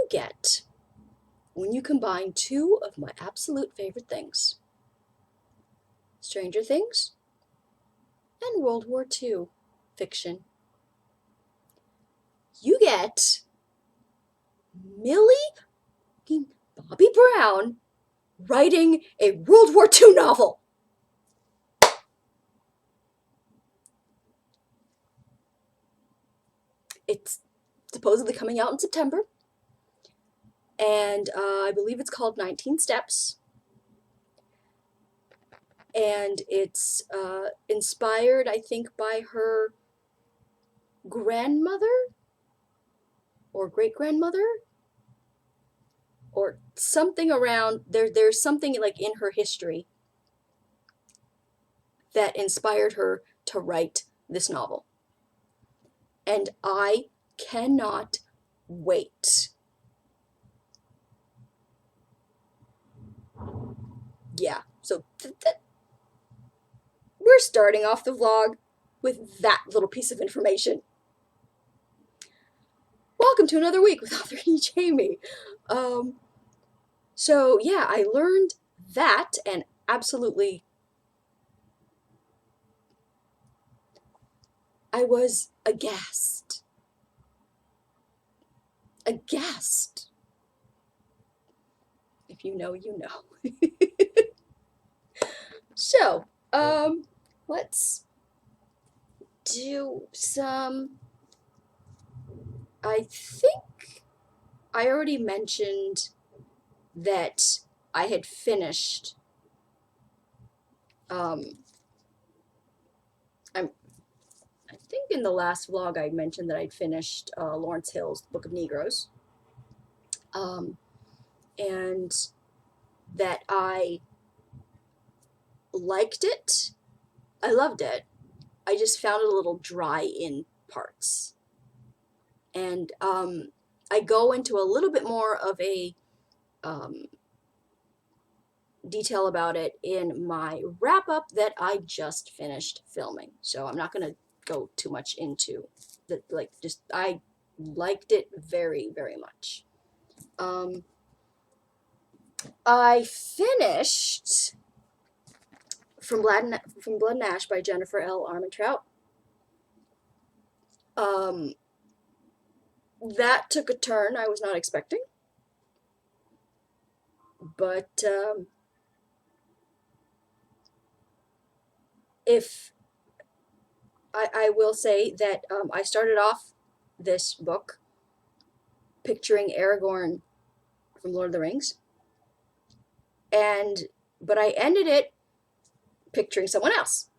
get when you combine two of my absolute favorite things: Stranger Things and World War II fiction. You get Millie Bobby Brown writing a World War II novel. It's supposedly coming out in September, and I believe it's called 19 Steps. And it's inspired, I think, by her grandmother or great-grandmother or something around there. There's something like in her history that inspired her to write this novel. And I cannot wait. Yeah, so we're starting off the vlog with that little piece of information. Welcome to another week with Author Jamie. So yeah, I learned that, and absolutely I was aghast. Aghast. If you know, you know. So, let's do some, I think I already mentioned that I had finished, I think in the last vlog I mentioned that I'd finished Lawrence Hill's Book of Negroes, and that I liked it. I loved it. I just found it a little dry in parts. And I go into a little bit more of a detail about it in my wrap-up that I just finished filming. So I'm not going to go too much into the, I liked it very, very much. I finished From Blood and Ash by Jennifer L. Armentrout. That took a turn I was not expecting. But if I will say that I started off this book picturing Aragorn from Lord of the Rings, but I ended it picturing someone else.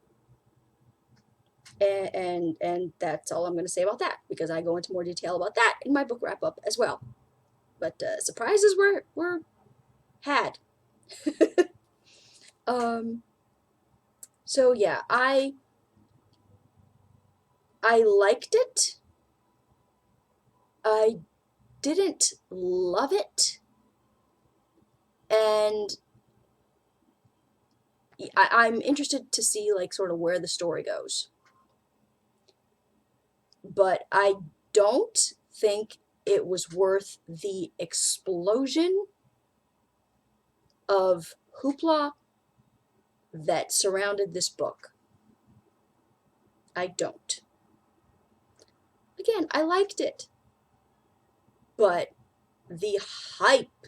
And that's all I'm going to say about that, because I go into more detail about that in my book wrap-up as well. But surprises were had. So yeah, I liked it. I didn't love it. And I'm interested to see, like, sort of where the story goes. But I don't think it was worth the explosion of hoopla that surrounded this book. I don't. Again, I liked it. But the hype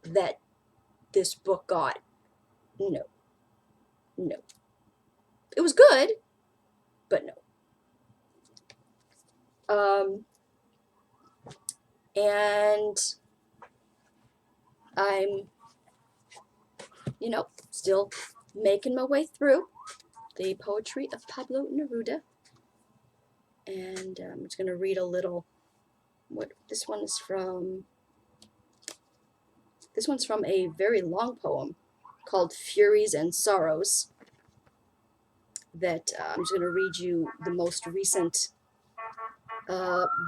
that this book got, no. No. It was good, but no. And I'm, still making my way through the poetry of Pablo Neruda. And I'm just going to read a little, what this one is from. This one's from a very long poem called Furies and Sorrows, that I'm just going to read you the most recent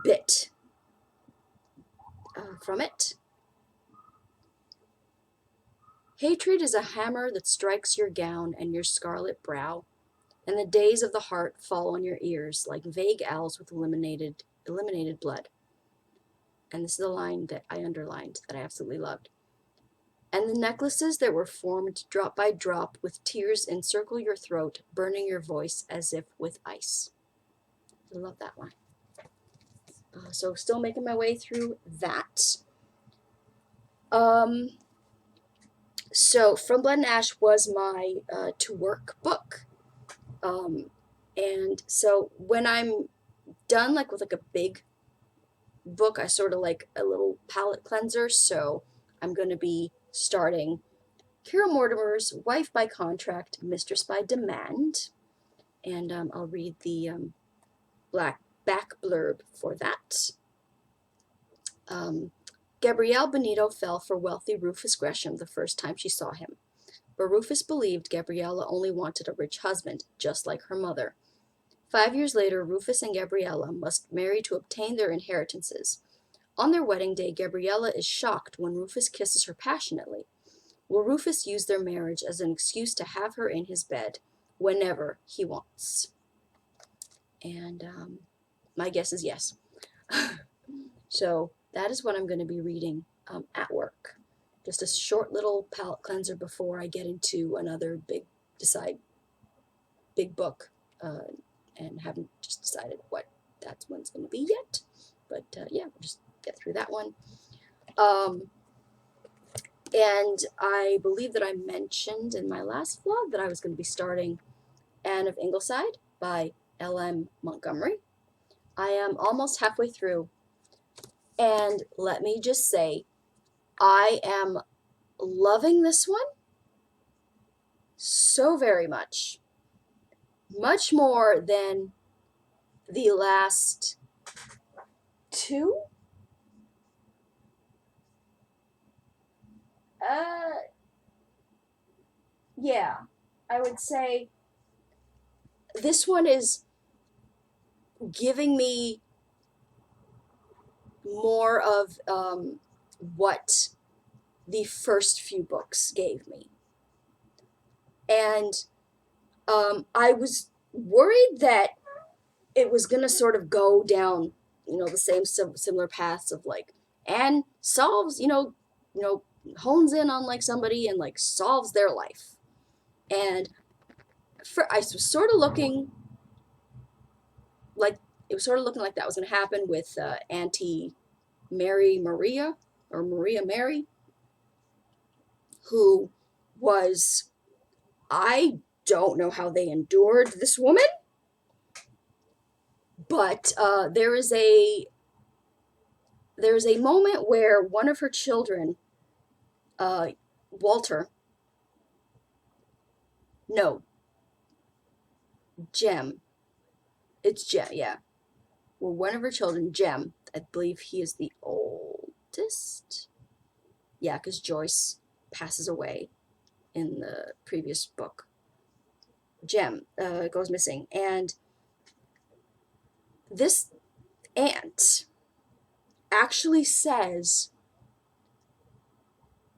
bit from it. Hatred is a hammer that strikes your gown and your scarlet brow, and the days of the heart fall on your ears like vague owls with eliminated blood. And this is the line that I underlined that I absolutely loved. And the necklaces that were formed drop by drop with tears encircle your throat, burning your voice as if with ice. I love that line. So still making my way through that. So From Blood and Ash was my to work book. And so when I'm done like with like a big book, I sort of like a little palate cleanser. So I'm going to be starting Carol Mortimer's Wife by Contract, Mistress by Demand. And I'll read the black back blurb for that. Gabrielle Benito fell for wealthy Rufus Gresham the first time she saw him. But Rufus believed Gabriella only wanted a rich husband, just like her mother. 5 years later, Rufus and Gabriella must marry to obtain their inheritances. On their wedding day, Gabriella is shocked when Rufus kisses her passionately. Will Rufus use their marriage as an excuse to have her in his bed whenever he wants? And my guess is yes. So that is what I'm going to be reading at work. Just a short little palate cleanser before I get into another big book, and haven't just decided what that one's going to be yet. But yeah, we'll just get through that one. And I believe that I mentioned in my last vlog that I was going to be starting Anne of Ingleside by L.M. Montgomery. I am almost halfway through, and let me just say, I am loving this one so very much. Much more than the last two. Yeah, I would say this one is giving me more of what the first few books gave me. And I was worried that it was going to sort of go down, the same similar paths of like Anne solves, hones in on like somebody and like solves their life. And I was sort of looking like that was going to happen with Auntie Mary Maria, or Maria Mary, who was, I don't know how they endured this woman, but there is a moment where one of her children, Walter, no, Jem, it's Jem, yeah, well, one of her children, Jem, I believe he is the oldest, yeah, because Joyce passes away in the previous book. Jem goes missing, and this aunt actually says,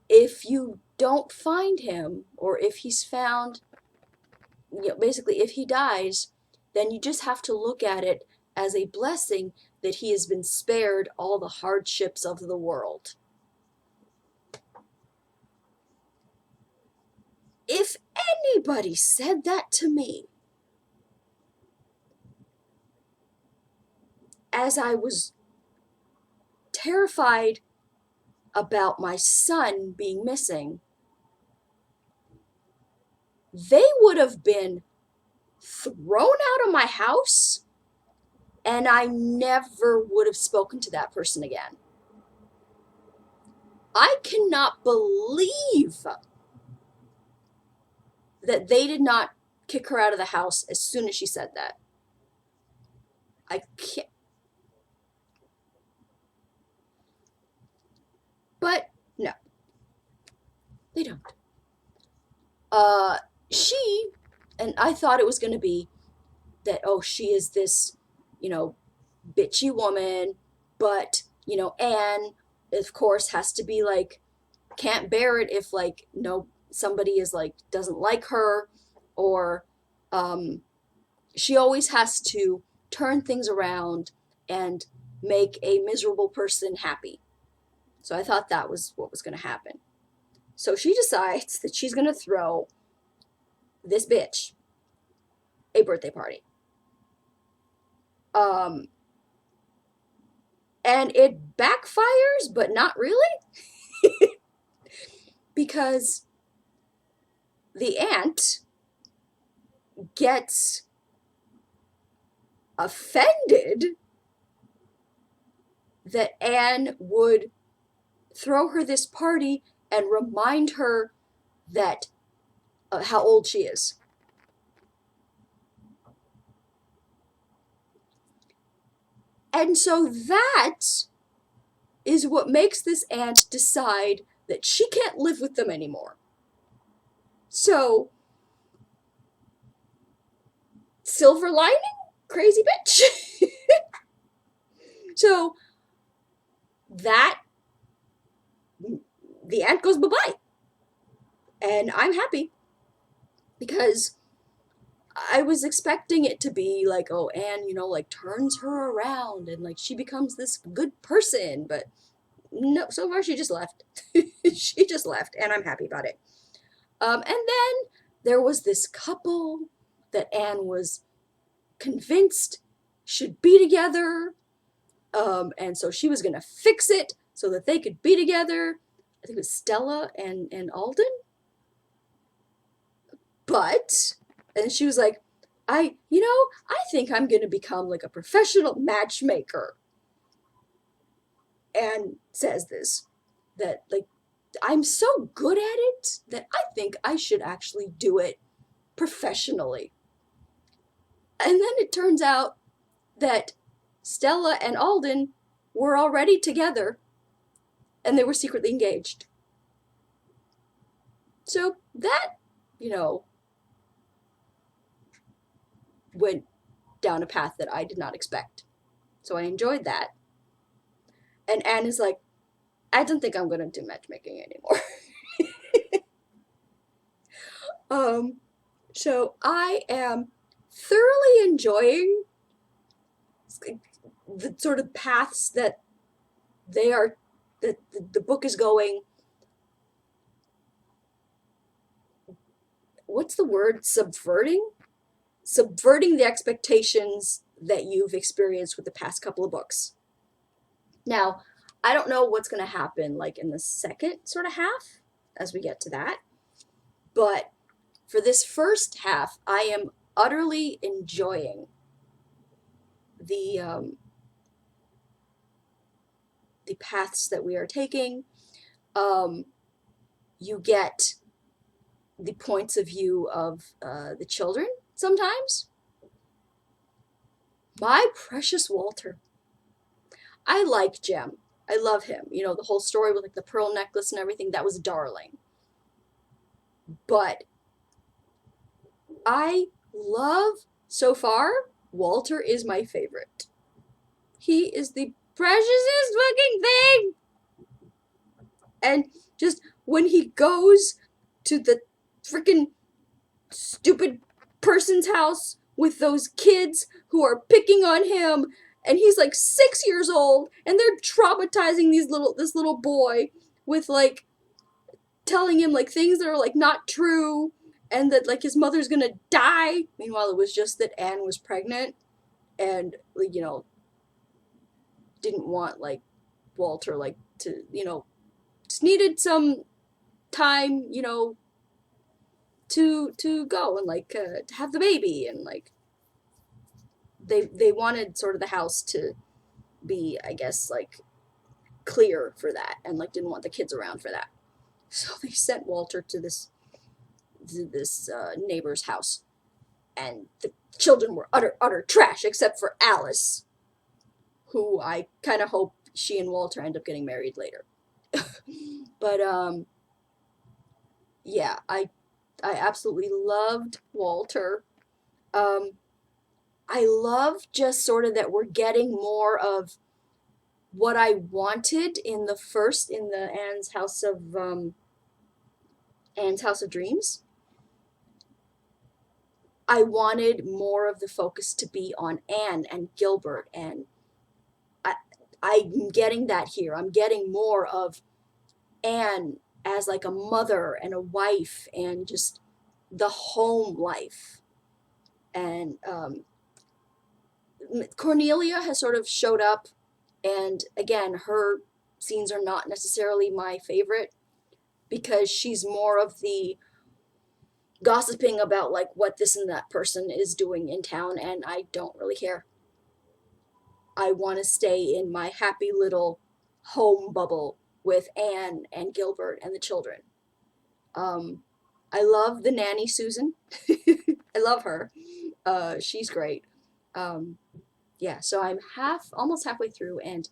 if you don't find him, or if he's found, basically if he dies, then you just have to look at it as a blessing that he has been spared all the hardships of the world. If anybody said that to me as I was terrified about my son being missing, they would have been thrown out of my house, and I never would have spoken to that person again. I cannot believe that they did not kick her out of the house as soon as she said that. I can't. But no, they don't. And I thought it was going to be that, oh, she is this, bitchy woman, but, Anne, of course, has to be like, can't bear it if like, somebody is like, doesn't like her, or she always has to turn things around and make a miserable person happy. So I thought that was what was going to happen. So she decides that she's going to throw this bitch a birthday party. Um, and it backfires, but not really, because the aunt gets offended that Anne would throw her this party and remind her that how old she is. And so that is what makes this aunt decide that she can't live with them anymore. So, silver lining, crazy bitch. So, that, the aunt goes bye-bye. And I'm happy, because I was expecting it to be like, oh, Anne, like turns her around and like she becomes this good person, but no, so far she just left. She just left, and I'm happy about it. And then there was this couple that Anne was convinced should be together, and so she was gonna fix it so that they could be together. I think it was Stella and Alden. But, and she was like, I think I'm gonna become like a professional matchmaker. And says this, that like, I'm so good at it that I think I should actually do it professionally. And then it turns out that Stella and Alden were already together, and they were secretly engaged. So that, went down a path that I did not expect. So I enjoyed that. And Anne is like, I don't think I'm going to do matchmaking anymore. So I am thoroughly enjoying the sort of paths that the book is going. What's the word? Subverting the expectations that you've experienced with the past couple of books. Now, I don't know what's going to happen like in the second sort of half as we get to that, but for this first half, I am utterly enjoying the paths that we are taking. You get the points of view of the children sometimes. My precious Walter. I like Jem. I love him. The whole story with like the pearl necklace and everything, that was darling. But I love, so far, Walter is my favorite. He is the preciousest fucking thing. And just when he goes to the freaking stupid person's house with those kids who are picking on him, and he's like 6 years old, and they're traumatizing this little boy with like telling him like things that are like not true, and that like his mother's gonna die. Meanwhile, it was just that Anne was pregnant, and didn't want like Walter like to just needed some time to go and like to have the baby, and like they wanted sort of the house to be, I guess, like clear for that, and like didn't want the kids around for that. So they sent Walter to this neighbor's house, and the children were utter trash except for Alice, who I kind of hope she and Walter end up getting married later. But yeah, I absolutely loved Walter. I love just sort of that we're getting more of what I wanted in the Anne's House of Dreams. I wanted more of the focus to be on Anne and Gilbert, and I'm getting that here. I'm getting more of Anne as like a mother and a wife and just the home life. And Cornelia has sort of showed up, and again, her scenes are not necessarily my favorite because she's more of the gossiping about like what this and that person is doing in town, and I don't really care. I want to stay in my happy little home bubble with Anne and Gilbert and the children. I love the nanny Susan. I love her. She's great. Yeah, so I'm almost halfway through, and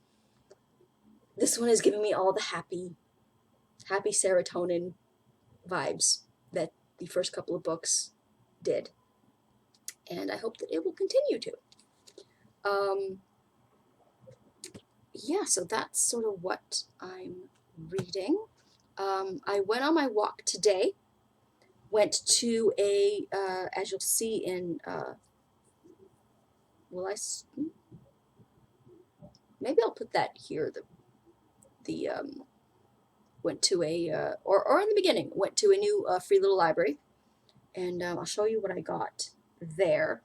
this one is giving me all the happy serotonin vibes that the first couple of books did, and I hope that it will continue to. Yeah, so that's sort of what I'm reading. I went on my walk today. Went to a, as you'll see in, maybe I'll put that here. Went to a, or in the beginning, went to a new free little library, and I'll show you what I got there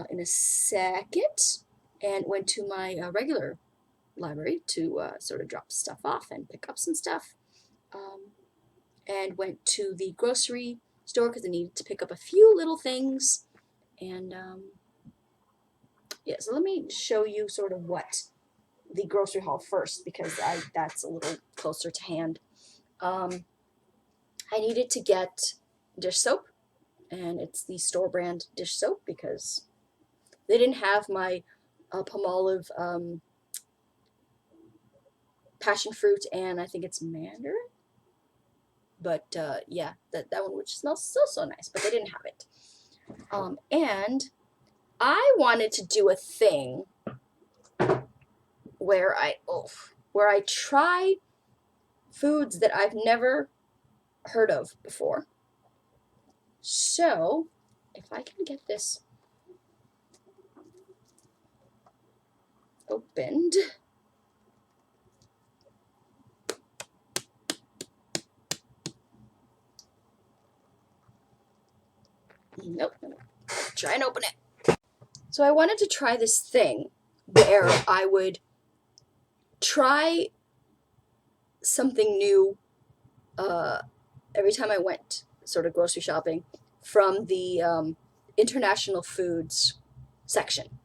in a second. And went to my regular library to sort of drop stuff off and pick up some stuff. And went to the grocery store because I needed to pick up a few little things. And yeah, so let me show you sort of what the grocery haul first because that's a little closer to hand. I needed to get dish soap, and it's the store brand dish soap because they didn't have my Palmolive passion fruit, and I think it's mandarin. But yeah, that one which smells so nice, but they didn't have it. And I wanted to do a thing where I try foods that I've never heard of before. So, if I can get this opened. Nope. Try and open it. So I wanted to try this thing where I would try something new every time I went sort of grocery shopping from the international foods section.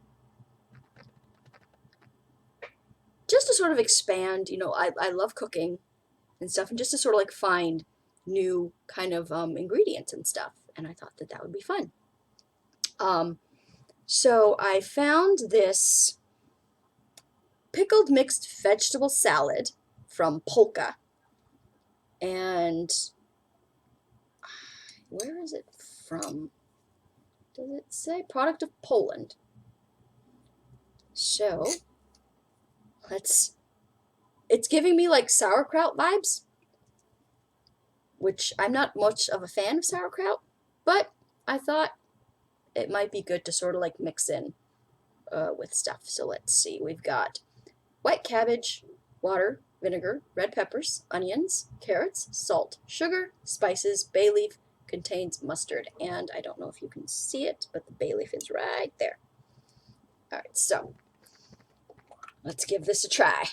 Just to sort of expand, I love cooking and stuff, and just to sort of like find new kind of ingredients and stuff. And I thought that would be fun. So I found this pickled mixed vegetable salad from Polka. And where is it from? Does it say? Product of Poland. So it's giving me like sauerkraut vibes, which I'm not much of a fan of sauerkraut, but I thought it might be good to sort of like mix in with stuff. So let's see. We've got white cabbage, water, vinegar, red peppers, onions, carrots, salt, sugar, spices, bay leaf, contains mustard. And I don't know if you can see it, but the bay leaf is right there. All right, so let's give this a try.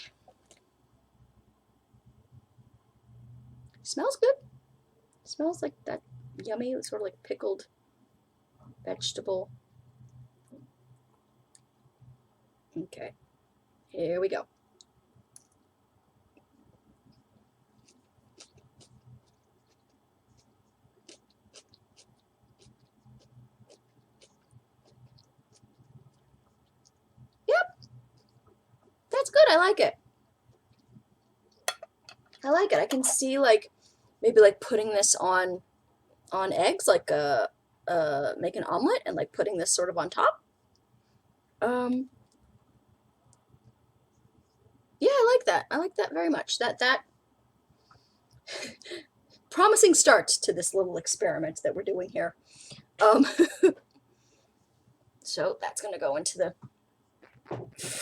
Smells good. Smells like that yummy, sort of like pickled vegetable. Okay, here we go. Yep, that's good. I like it. I can see like maybe like putting this on eggs, like make an omelet and like putting this sort of on top. Yeah, I like that. I like that very much. That promising start to this little experiment that we're doing here. So that's gonna go into the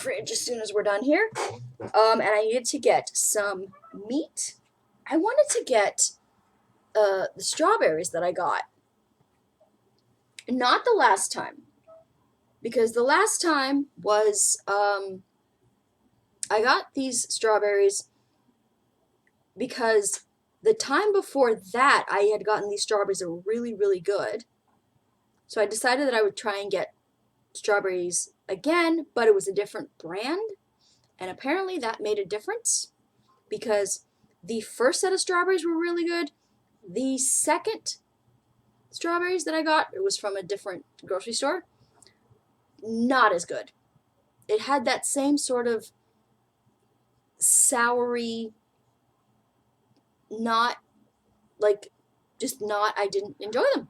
fridge as soon as we're done here. And I needed to get some meat. I wanted to get the strawberries that I got. Not the last time. Because the last time was, I got these strawberries because the time before that I had gotten these strawberries that were really, really good. So I decided that I would try and get strawberries again, but it was a different brand. And apparently that made a difference because the first set of strawberries were really good. The second strawberries that I got, it was from a different grocery store, not as good. It had that same sort of soury, not like, just not, I didn't enjoy them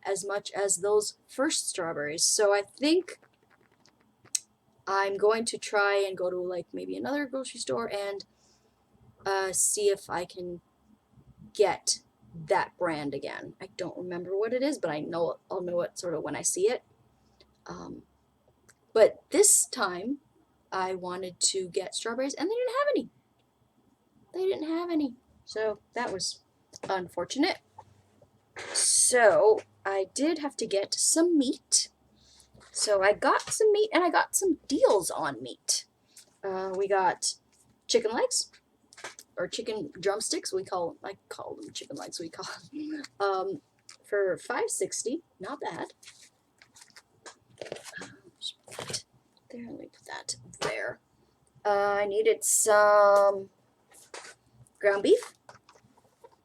as much as those first strawberries. So I think I'm going to try and go to like maybe another grocery store and see if I can get that brand again. I don't remember what it is, but I know I'll know it sort of when I see it. But this time I wanted to get strawberries and they didn't have any. They didn't have any. So that was unfortunate. So I did have to get some meat. So I got some meat and I got some deals on meat. We got chicken legs or chicken drumsticks. I call them chicken legs. We call them for $5.60. Not bad. There, let me put that there. I needed some ground beef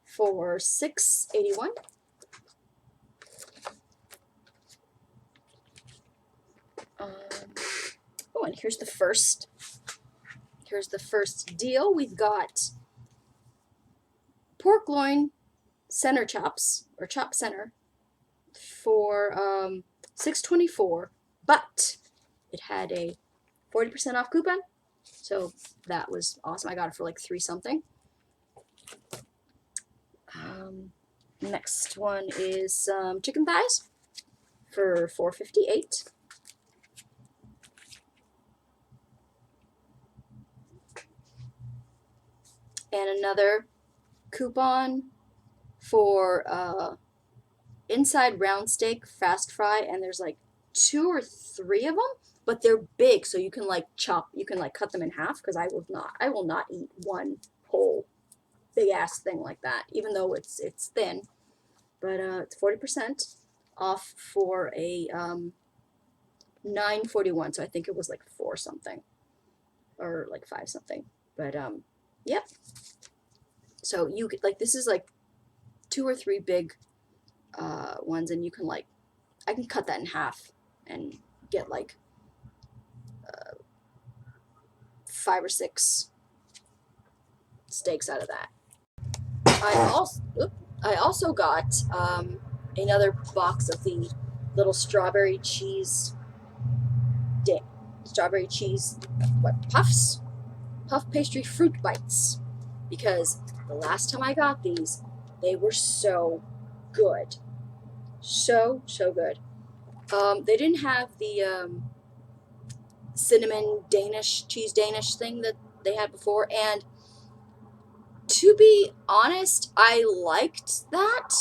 for $6.81. Oh, and here's the first deal. We've got pork loin center chops, or chop center, for $6.24, but it had a 40% off coupon, so that was awesome. I got it for like $3 something. Next one is some chicken thighs for $4.58. And another coupon for inside round steak fast fry, and there's like 2 or 3 of them, but they're big, so you can like cut them in half, because I will not eat one whole big ass thing like that, even though it's thin. But it's 40% off for a $9.41, so I think it was like 4 something or like 5 something. But yep. So you could, like, this is like 2 or 3 big ones, and you can like, I can cut that in half and get like 5 or 6 steaks out of that. I also got another box of the little strawberry cheese puffs, puff pastry fruit bites, because the last time I got these, they were so good, so good. They didn't have the cinnamon cheese Danish thing that they had before, and to be honest, I liked that,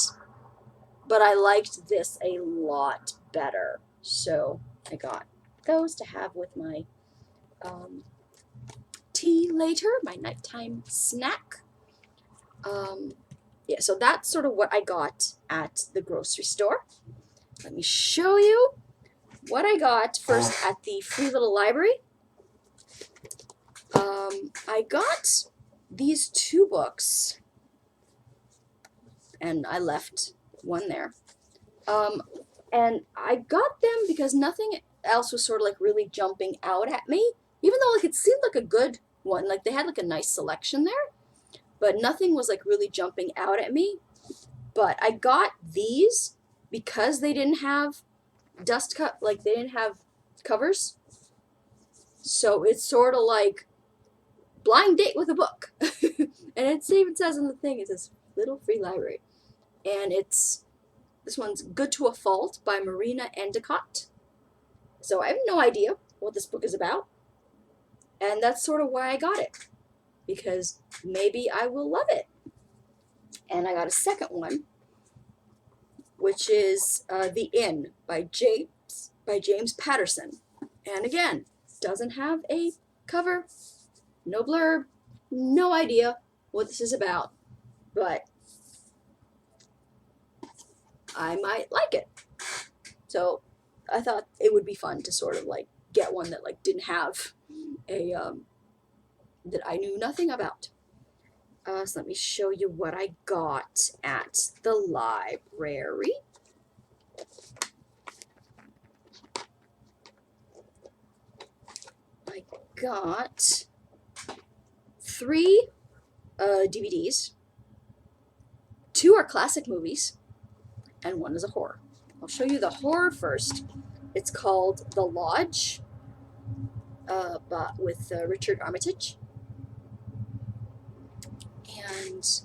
but I liked this a lot better. So I got those to have with my tea later, my nighttime snack. Yeah, so that's sort of what I got at the grocery store. Let me show you what I got first at the Free Little Library. I got these 2 books, and I left one there. And I got them because nothing else was sort of like really jumping out at me, even though like it seemed like a good one, like they had like a nice selection there, but nothing was like really jumping out at me. But I got these because they didn't have they didn't have covers, so it's sort of like blind date with a book. And it even says in the thing, it says Little Free Library, and this one's Good to a Fault by Marina Endicott. So I have no idea what this book is about, and that's sort of why I got it, because maybe I will love it. And I got a second one, which is The Inn by James Patterson. And again, doesn't have a cover, no blurb, no idea what this is about, but I might like it. So I thought it would be fun to sort of like get one that like didn't have a that I knew nothing about. So let me show you what I got at the library. I got 3 DVDs. 2 are classic movies, and 1 is a horror. I'll show you the horror first. It's called The Lodge, but with Richard Armitage. And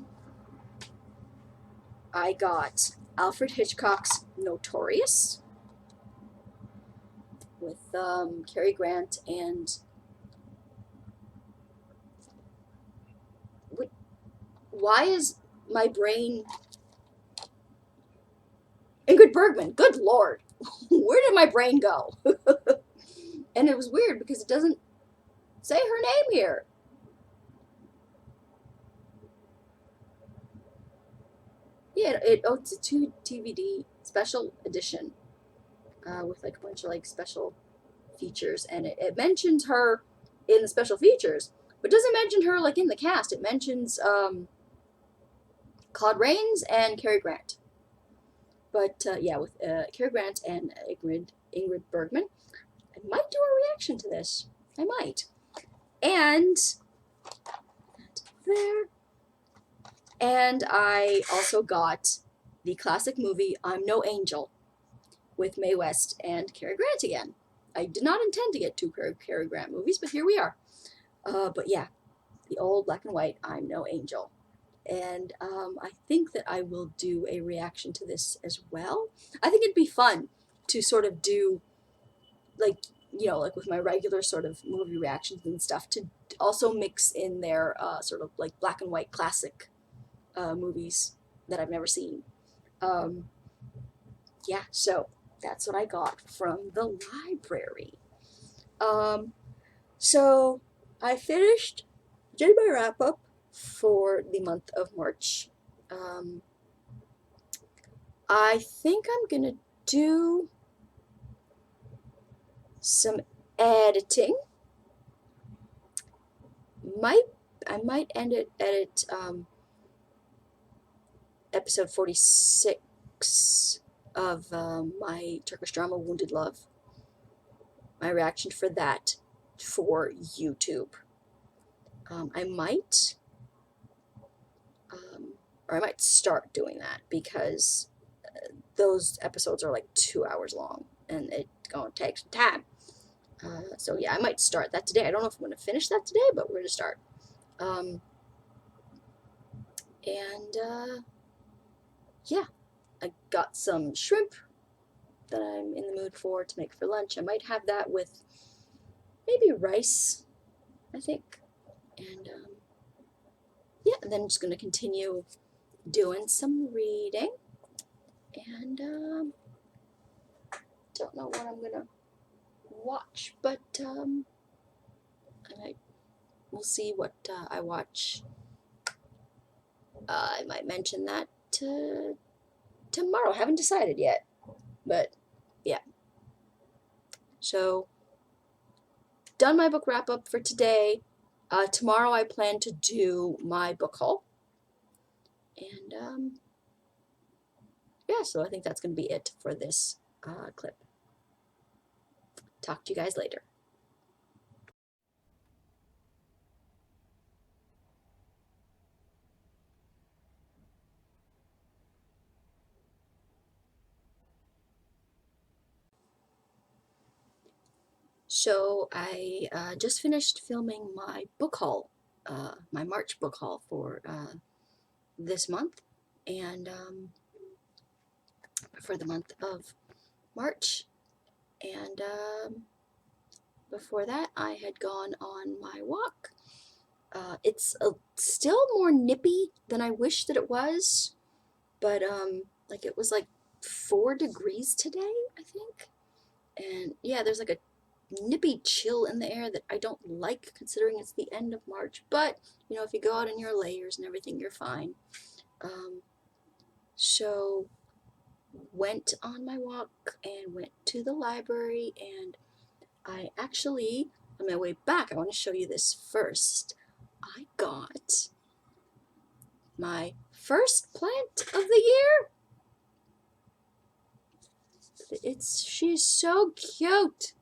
I got Alfred Hitchcock's Notorious with Cary Grant and why is my brain Ingrid Bergman? Good Lord, where did my brain go? And it was weird because it doesn't say her name here. Yeah, it's a 2 DVD special edition with like a bunch of like special features, and it mentions her in the special features, but doesn't mention her like in the cast. It mentions Claude Rains and Cary Grant. But yeah, with Cary Grant and Ingrid Bergman, I might do a reaction to this. I might. And there. And I also got the classic movie I'm No Angel with Mae West and Cary Grant again. I did not intend to get 2 Cary Grant movies, but here we are. But yeah, the old black and white I'm No Angel. And I think that I will do a reaction to this as well. I think it'd be fun to sort of do, like, you know, like with my regular sort of movie reactions and stuff, to also mix in their sort of like black and white classic movies that I've never seen. Yeah, so that's what I got from the library. So I did my wrap up for the month of March. I think I'm gonna do some editing. I might edit episode 46 of my Turkish drama Wounded Love. My reaction for that for YouTube. I might start doing that because those episodes are like 2 hours long and it's gonna take some time. So yeah, I might start that today. I don't know if I'm gonna finish that today, but we're gonna start. Yeah, I got some shrimp that I'm in the mood for to make for lunch. I might have that with maybe rice, I think. And yeah, and then I'm just going to continue doing some reading. And don't know what I'm going to watch, but we'll see what I watch. I might mention that tomorrow. I haven't decided yet, but yeah. So, done my book wrap up for today. Tomorrow I plan to do my book haul. And yeah, so I think that's going to be it for this clip. Talk to you guys later. So I just finished filming my book haul, my March book haul for this month, and for the month of March. And before that, I had gone on my walk. It's still more nippy than I wish that it was, but like it was like 4 degrees today, I think. And yeah, there's like a nippy chill in the air that I don't like considering it's the end of March. But, you know, if you go out in your layers and everything, you're fine. So went on my walk and went to the library, and I actually, on my way back, I want to show you this first. I got my first plant of the year. She's so cute.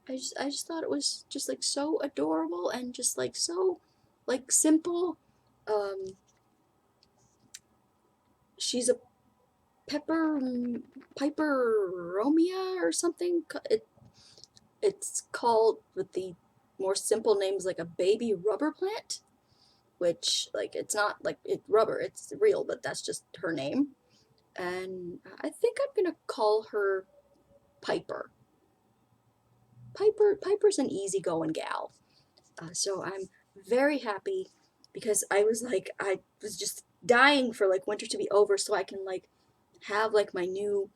I just thought it was just like so adorable and just like so like simple. She's a Piperomia or something. It's called, with the more simple names, like a baby rubber plant, which like it's not like rubber, it's real, but that's just her name. And I think I'm gonna call her Piper. Piper's an easygoing gal. So I'm very happy because I was just dying for like winter to be over so I can like have like my new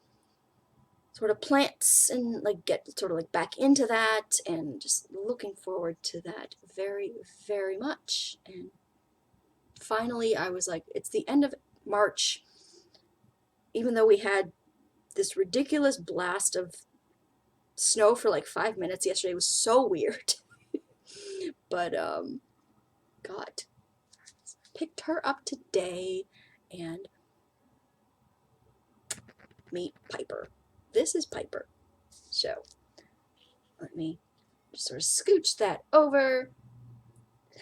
sort of plants and like get sort of like back into that, and just looking forward to that very, very much. And finally I was like, it's the end of March, even though we had this ridiculous blast of snow for like 5 minutes yesterday. It was so weird. But God, picked her up today, and meet Piper. This is Piper. So let me just sort of scooch that over.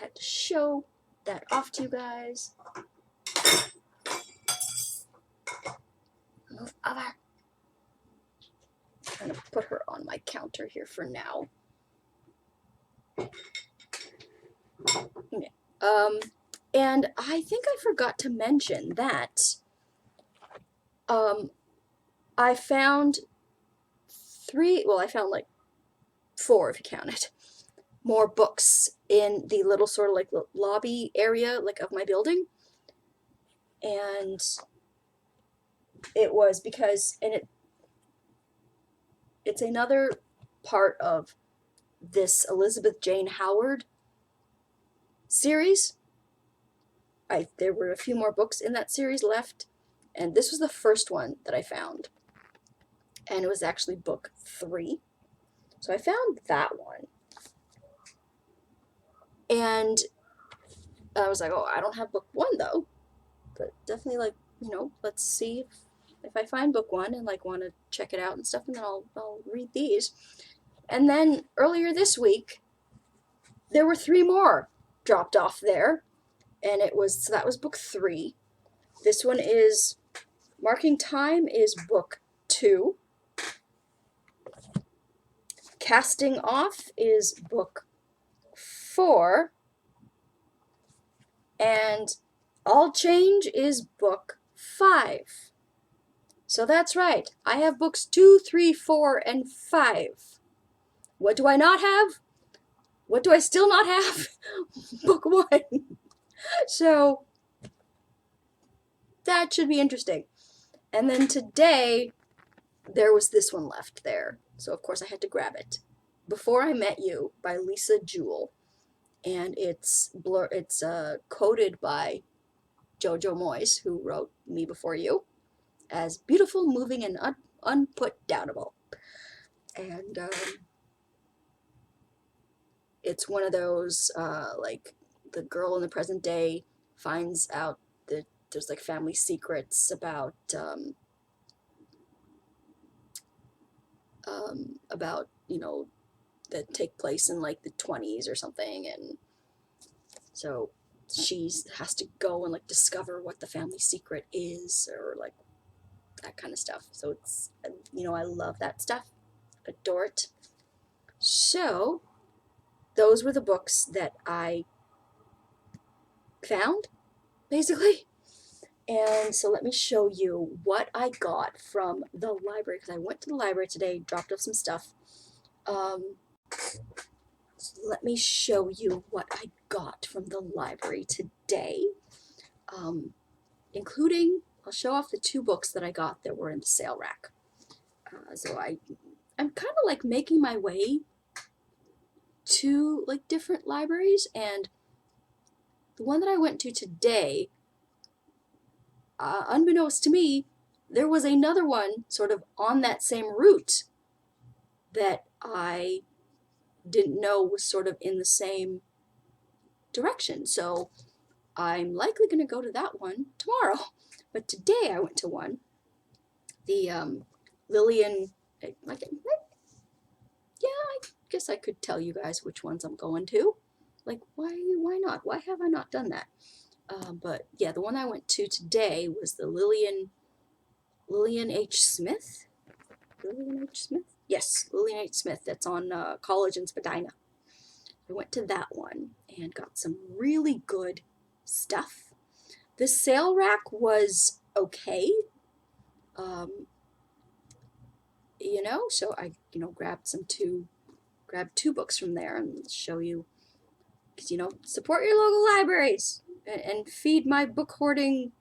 Had to show that off to you guys. Move over. I'm gonna put her on my counter here for now. Okay. And I think I forgot to mention that I found I found like 4 if you count it, more books in the little sort of like lobby area like of my building. And it was because, and it's another part of this Elizabeth Jane Howard series. There were a few more books in that series left, and this was the first one that I found, and it was actually book 3. So I found that one, and I was like, oh, I don't have book 1 though, but definitely, like, you know, let's see if I find book 1 and like want to check it out and stuff, and then I'll read these. And then earlier this week there were 3 more dropped off there, and so that was book 3. This one is Marking Time is book 2. Casting Off is book 4. And All Change is book 5. So that's right, I have books 2, 3, 4, and 5. What do I not have? What do I still not have? Book 1. So that should be interesting. And then today there was this one left there, so of course I had to grab it. Before I Met You by Lisa Jewell, and it's coded by Jojo Moyes, who wrote Me Before You, as beautiful, moving, and unputdownable. And it's one of those like the girl in the present day finds out that there's like family secrets about you know, that take place in like the 20s or something, and so she has to go and like discover what the family secret is, or like that kind of stuff. So it's, you know, I love that stuff, adore it. So those were the books that I found, basically. And so let me show you what I got from the library, because I went to the library today, dropped off some stuff. So let me show you what I got from the library today, including, I'll show off the 2 books that I got that were in the sale rack. So I'm kind of like making my way to like different libraries, and the one that I went to today, unbeknownst to me, there was another one sort of on that same route that I didn't know was sort of in the same direction. So I'm likely going to go to that one tomorrow. But today I went to one. The Lillian, like, yeah, I guess I could tell you guys which ones I'm going to. Like, why not? Why have I not done that? But yeah, the one I went to today was the Lillian H. Smith. Lillian H. Smith? Yes, Lillian H. Smith. That's on College in Spadina. I went to that one and got some really good stuff. The sale rack was okay. You know, so I, grabbed 2 books from there and show you, because, support your local libraries and feed my book hoarding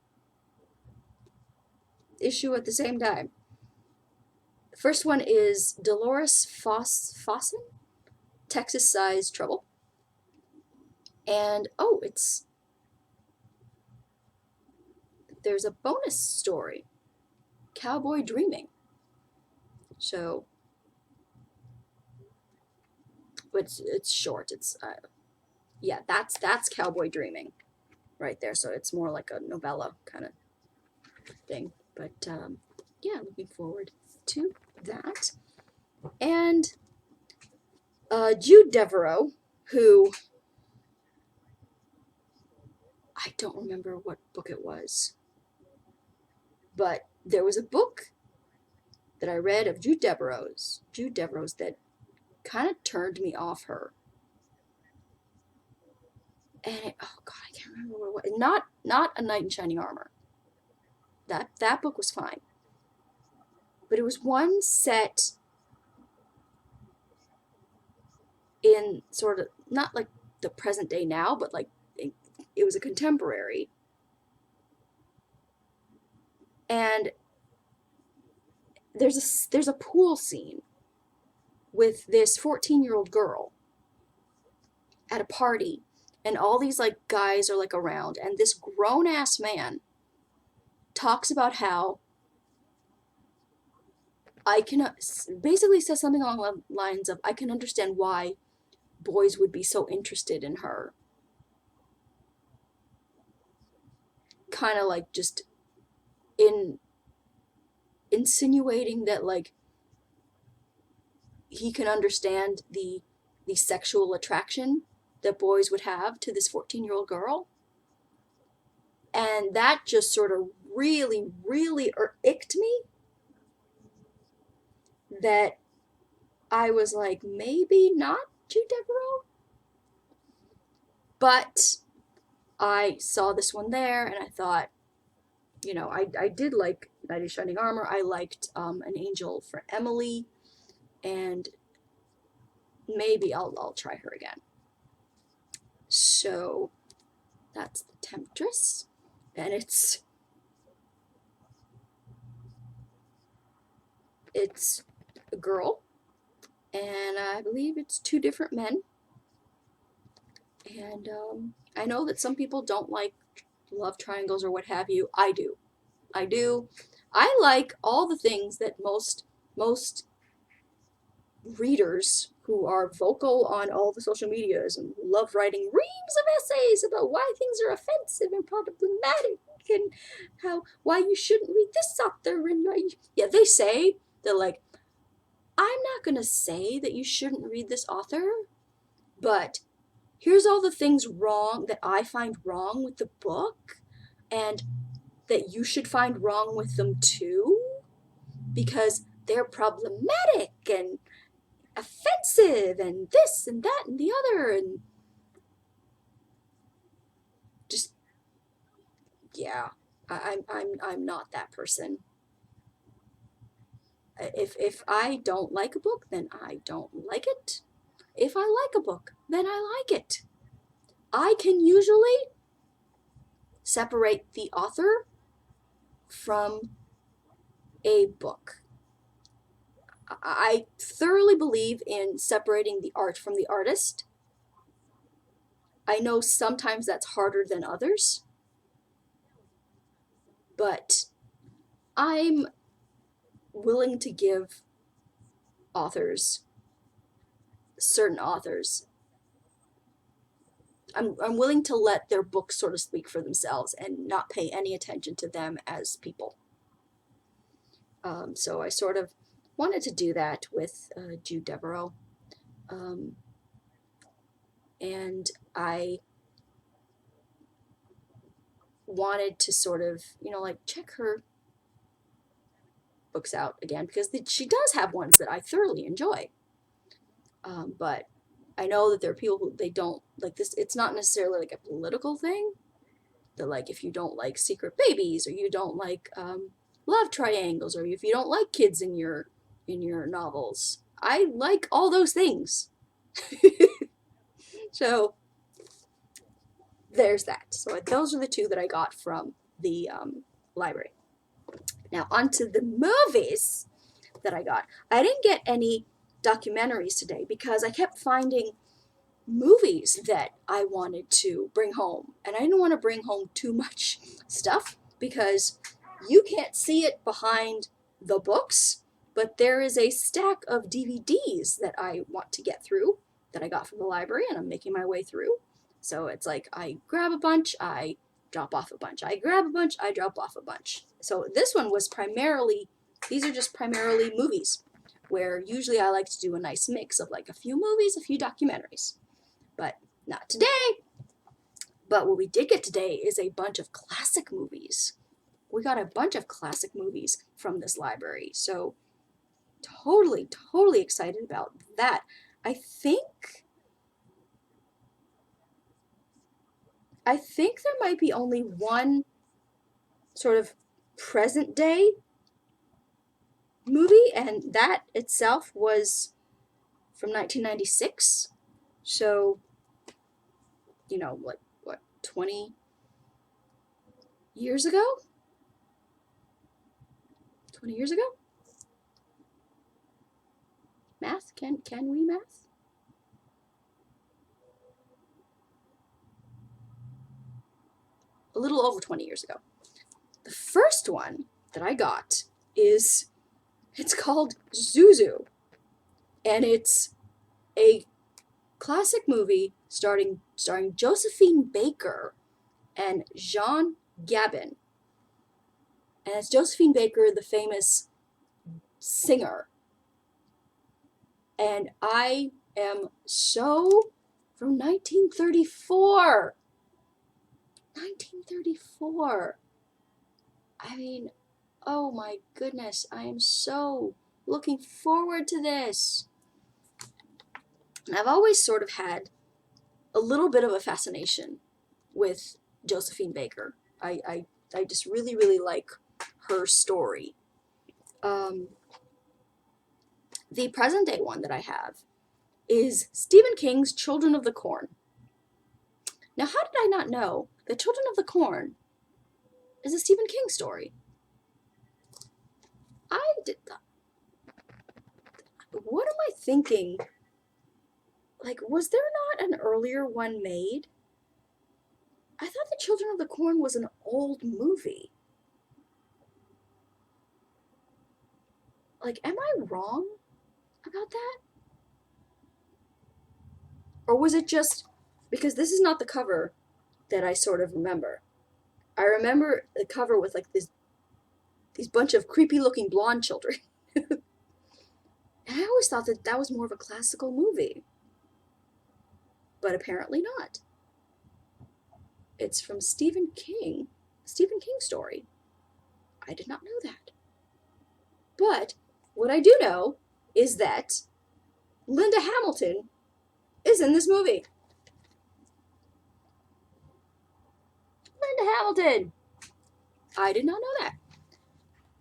issue at the same time. The first one is Dolores Fossen, Texas Size Trouble. And, oh, there's a bonus story, Cowboy Dreaming. So, it's short. Yeah, that's Cowboy Dreaming right there. So it's more like a novella kind of thing. But yeah, looking forward to that. And Jude Devereaux, who I don't remember what book it was, but there was a book that I read of Jude Devereaux's that kind of turned me off her. And oh god, I can't remember what it was. Not A Knight in Shining Armor. That book was fine. But it was one set in sort of, not like the present day now, but like it was a contemporary. And there's a pool scene with this 14-year-old girl at a party, and all these like guys are like around, and this grown-ass man talks about how basically says something along the lines of, I can understand why boys would be so interested in her. Kind of like just insinuating that like he can understand the sexual attraction that boys would have to this 14-year-old girl. And that just sort of really, really icked me, that I was like, maybe not Jude Devereaux. But I saw this one there, and I thought, I did like Knight in Shining Armor. I liked An Angel for Emily, and maybe I'll try her again. So that's The Temptress, and it's a girl, and I believe it's 2 different men. And I know that some people don't like love triangles or what have you. I do. I like all the things that most readers who are vocal on all the social medias and love writing reams of essays about why things are offensive and problematic and why you shouldn't read this author, and they say that, like, I'm not gonna say that you shouldn't read this author, but here's all the things wrong that I find wrong with the book, and that you should find wrong with them too, because they're problematic and offensive and this and that and the other, and just, yeah. I'm not that person. If I don't like a book, then I don't like it. If I like a book, then I like it. I can usually separate the author from a book. I thoroughly believe in separating the art from the artist. I know sometimes that's harder than others, but I'm willing to give authors, certain authors, I'm willing to let their books sort of speak for themselves and not pay any attention to them as people. So I sort of wanted to do that with Jude Devereaux. And I wanted to sort of, like check her books out again because she does have ones that I thoroughly enjoy. But I know that there are people who they don't like this. It's not necessarily like a political thing. That like if you don't like secret babies or you don't like love triangles or if you don't like kids in your novels, I like all those things. So there's that. So those are the two that I got from the library. Now onto the movies that I got. I didn't get any documentaries today because I kept finding movies that I wanted to bring home. And I didn't want to bring home too much stuff because you can't see it behind the books, but there is a stack of DVDs that I want to get through that I got from the library and I'm making my way through. So it's like I grab a bunch, I drop off a bunch. I grab a bunch, I drop off a bunch. So this one was these are just primarily movies, where usually I like to do a nice mix of like a few movies, a few documentaries. But not today. But what we did get today is a bunch of classic movies. We got a bunch of classic movies from this library. So totally excited about that. I think there might be only one sort of present day movie, and that itself was from 1996. So, what, 20 years ago? 20 years ago? Math? Can we math? A little over 20 years ago. The first one that I got it's called Zuzu. And it's a classic movie starring Josephine Baker and Jean Gabin. And it's Josephine Baker, the famous singer. And I am so from 1934. 1934. I mean, oh my goodness, I am so looking forward to this. And I've always sort of had a little bit of a fascination with Josephine Baker. I just really like her story. The present day one that I have is Stephen King's Children of the Corn. Now, how did I not know that Children of the Corn is a Stephen King story? What am I thinking? Like, was there not an earlier one made? I thought The Children of the Corn was an old movie. Like, am I wrong about that? Or was it just because this is not the cover that I sort of remember. I remember the cover with like these bunch of creepy looking blonde children. And I always thought that was more of a classical movie. But apparently not. It's from Stephen King. Stephen King story. I did not know that. But what I do know is that Linda Hamilton is in this movie. Linda Hamilton! I did not know that.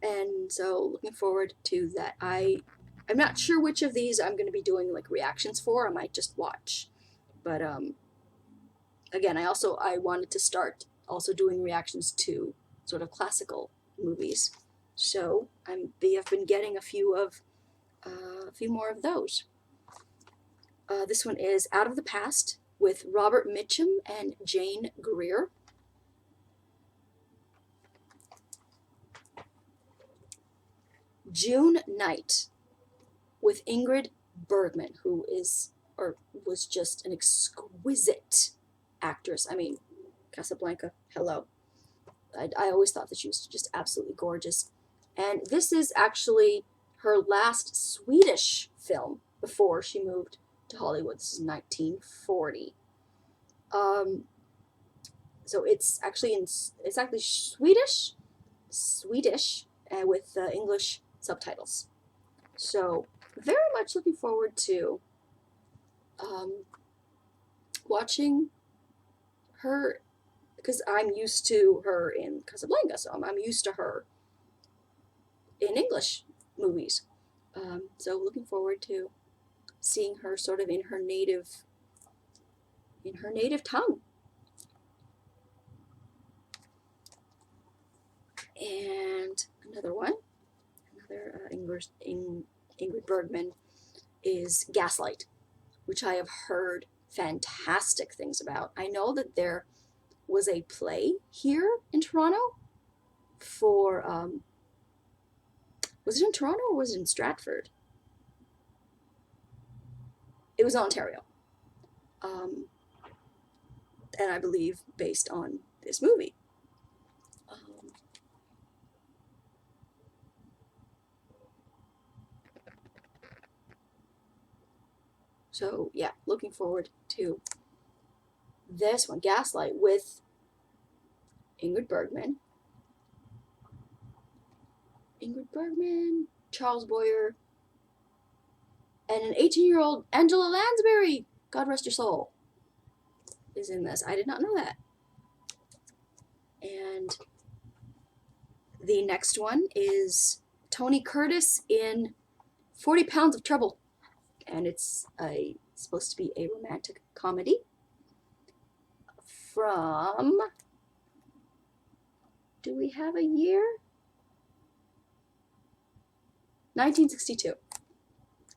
And so looking forward to that. I'm not sure which of these I'm going to be doing like reactions for. I might just watch. But again, I wanted to start also doing reactions to sort of classical movies. So I've been getting a few more of those. This one is Out of the Past with Robert Mitchum and Jane Greer. June Night with Ingrid Bergman, who was just an exquisite actress. I mean, Casablanca, hello. I always thought that she was just absolutely gorgeous. And this is actually her last Swedish film before she moved to Hollywood. This is 1940. So it's actually Swedish, with English subtitles. So very much looking forward to watching her, because I'm used to her in Casablanca, so I'm used to her in English movies. So looking forward to seeing her sort of in her native tongue. And another Ingrid Bergman is Gaslight, which I have heard fantastic things about. I know that there was a play here in Toronto for, was it in Toronto or was it in Stratford? It was Ontario. And I believe based on this movie. So yeah, looking forward to this one, Gaslight, with Ingrid Bergman, Charles Boyer, and an 18-year-old Angela Lansbury, God rest her soul, is in this. I did not know that. And the next one is Tony Curtis in 40 Pounds of Trouble. And it's supposed to be a romantic comedy from, do we have a year? 1962.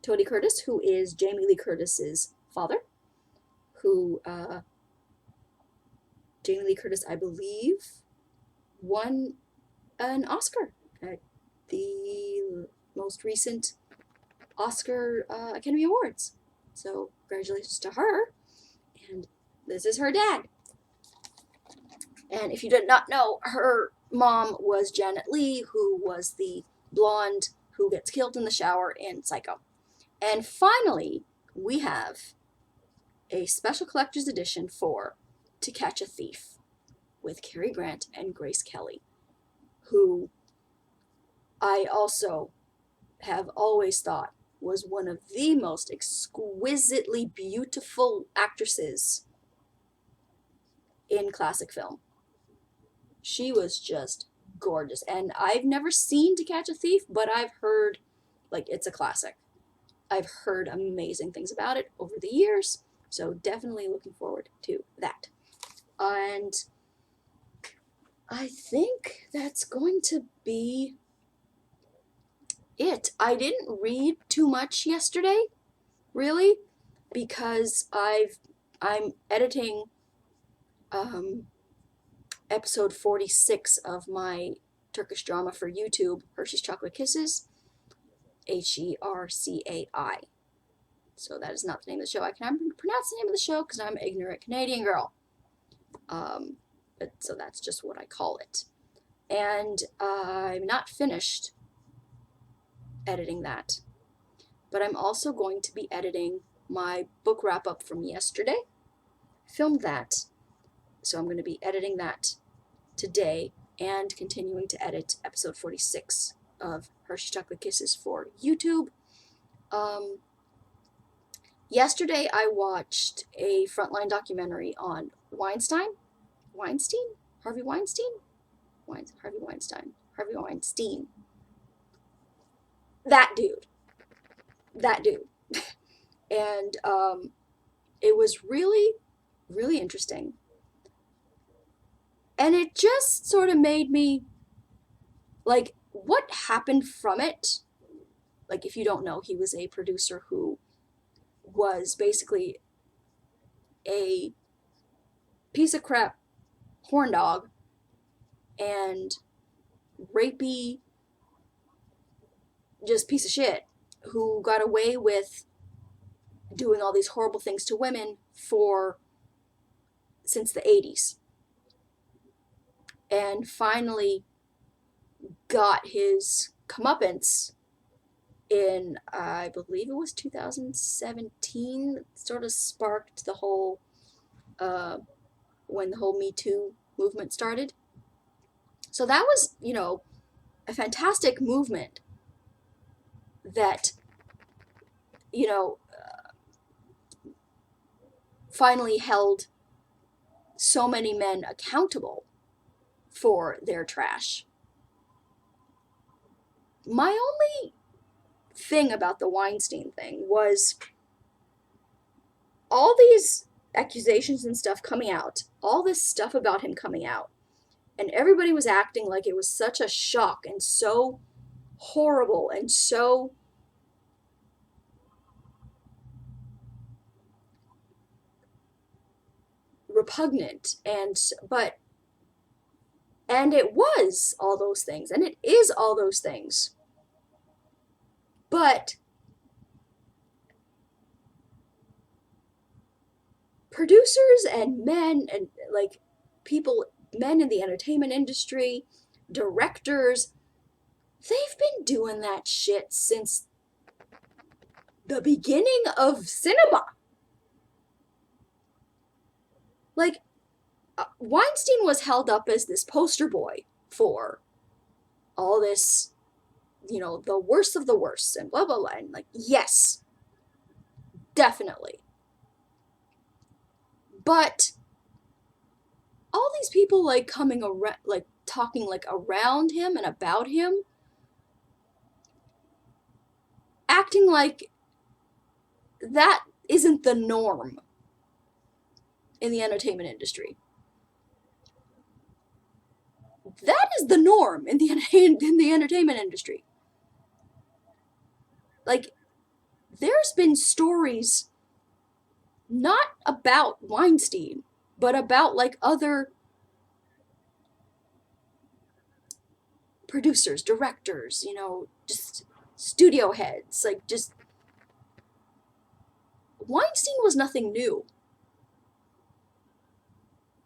Tony Curtis, who is Jamie Lee Curtis's father, Jamie Lee Curtis, I believe, won an Oscar at the most recent Oscar Academy Awards. So congratulations to her. And this is her dad. And if you did not know, her mom was Janet Leigh, who was the blonde who gets killed in the shower in Psycho. And finally, we have a special collector's edition for To Catch a Thief with Cary Grant and Grace Kelly, who I also have always thought was one of the most exquisitely beautiful actresses in classic film. She was just gorgeous. And I've never seen To Catch a Thief, but I've heard, like, it's a classic. I've heard amazing things about it over the years, so definitely looking forward to that. And I think that's going to be it. I didn't read too much yesterday, really, because I'm editing episode 46 of my Turkish drama for YouTube, Hershey's Chocolate Kisses, Hercai. So that is not the name of the show. I cannot pronounce the name of the show because I'm an ignorant Canadian girl. But so that's just what I call it. And I'm not finished editing that. But I'm also going to be editing my book wrap-up from yesterday. Filmed that. So I'm going to be editing that today and continuing to edit episode 46 of Hershey's Chocolate Kisses for YouTube. Yesterday I watched a Frontline documentary on Weinstein? Harvey Weinstein? Harvey Weinstein. That dude. That dude. And it was really, really interesting. And it just sort of made me, like, what happened from it? Like, if you don't know, he was a producer who was basically a piece of crap horn dog and rapey, just piece of shit, who got away with doing all these horrible things to women since the 80s, and finally got his comeuppance in, I believe it was 2017, that sort of sparked the whole, when the whole Me Too movement started. So that was, a fantastic movement that, finally held so many men accountable for their trash. My only thing about the Weinstein thing was all these accusations and stuff coming out, all this stuff about him coming out, and everybody was acting like it was such a shock and so horrible and so repugnant, and it was all those things, and it is all those things. But producers and men and like people, men in the entertainment industry, directors, they've been doing that shit since the beginning of cinema. Like, Weinstein was held up as this poster boy for all this, the worst of the worst and blah, blah, blah. And like, yes, definitely. But all these people like coming around, like talking like around him and about him, acting like that isn't the norm in the entertainment industry. That is the norm in the entertainment industry. Like, there's been stories not about Weinstein, but about like other producers, directors, just studio heads, like just Weinstein was nothing new.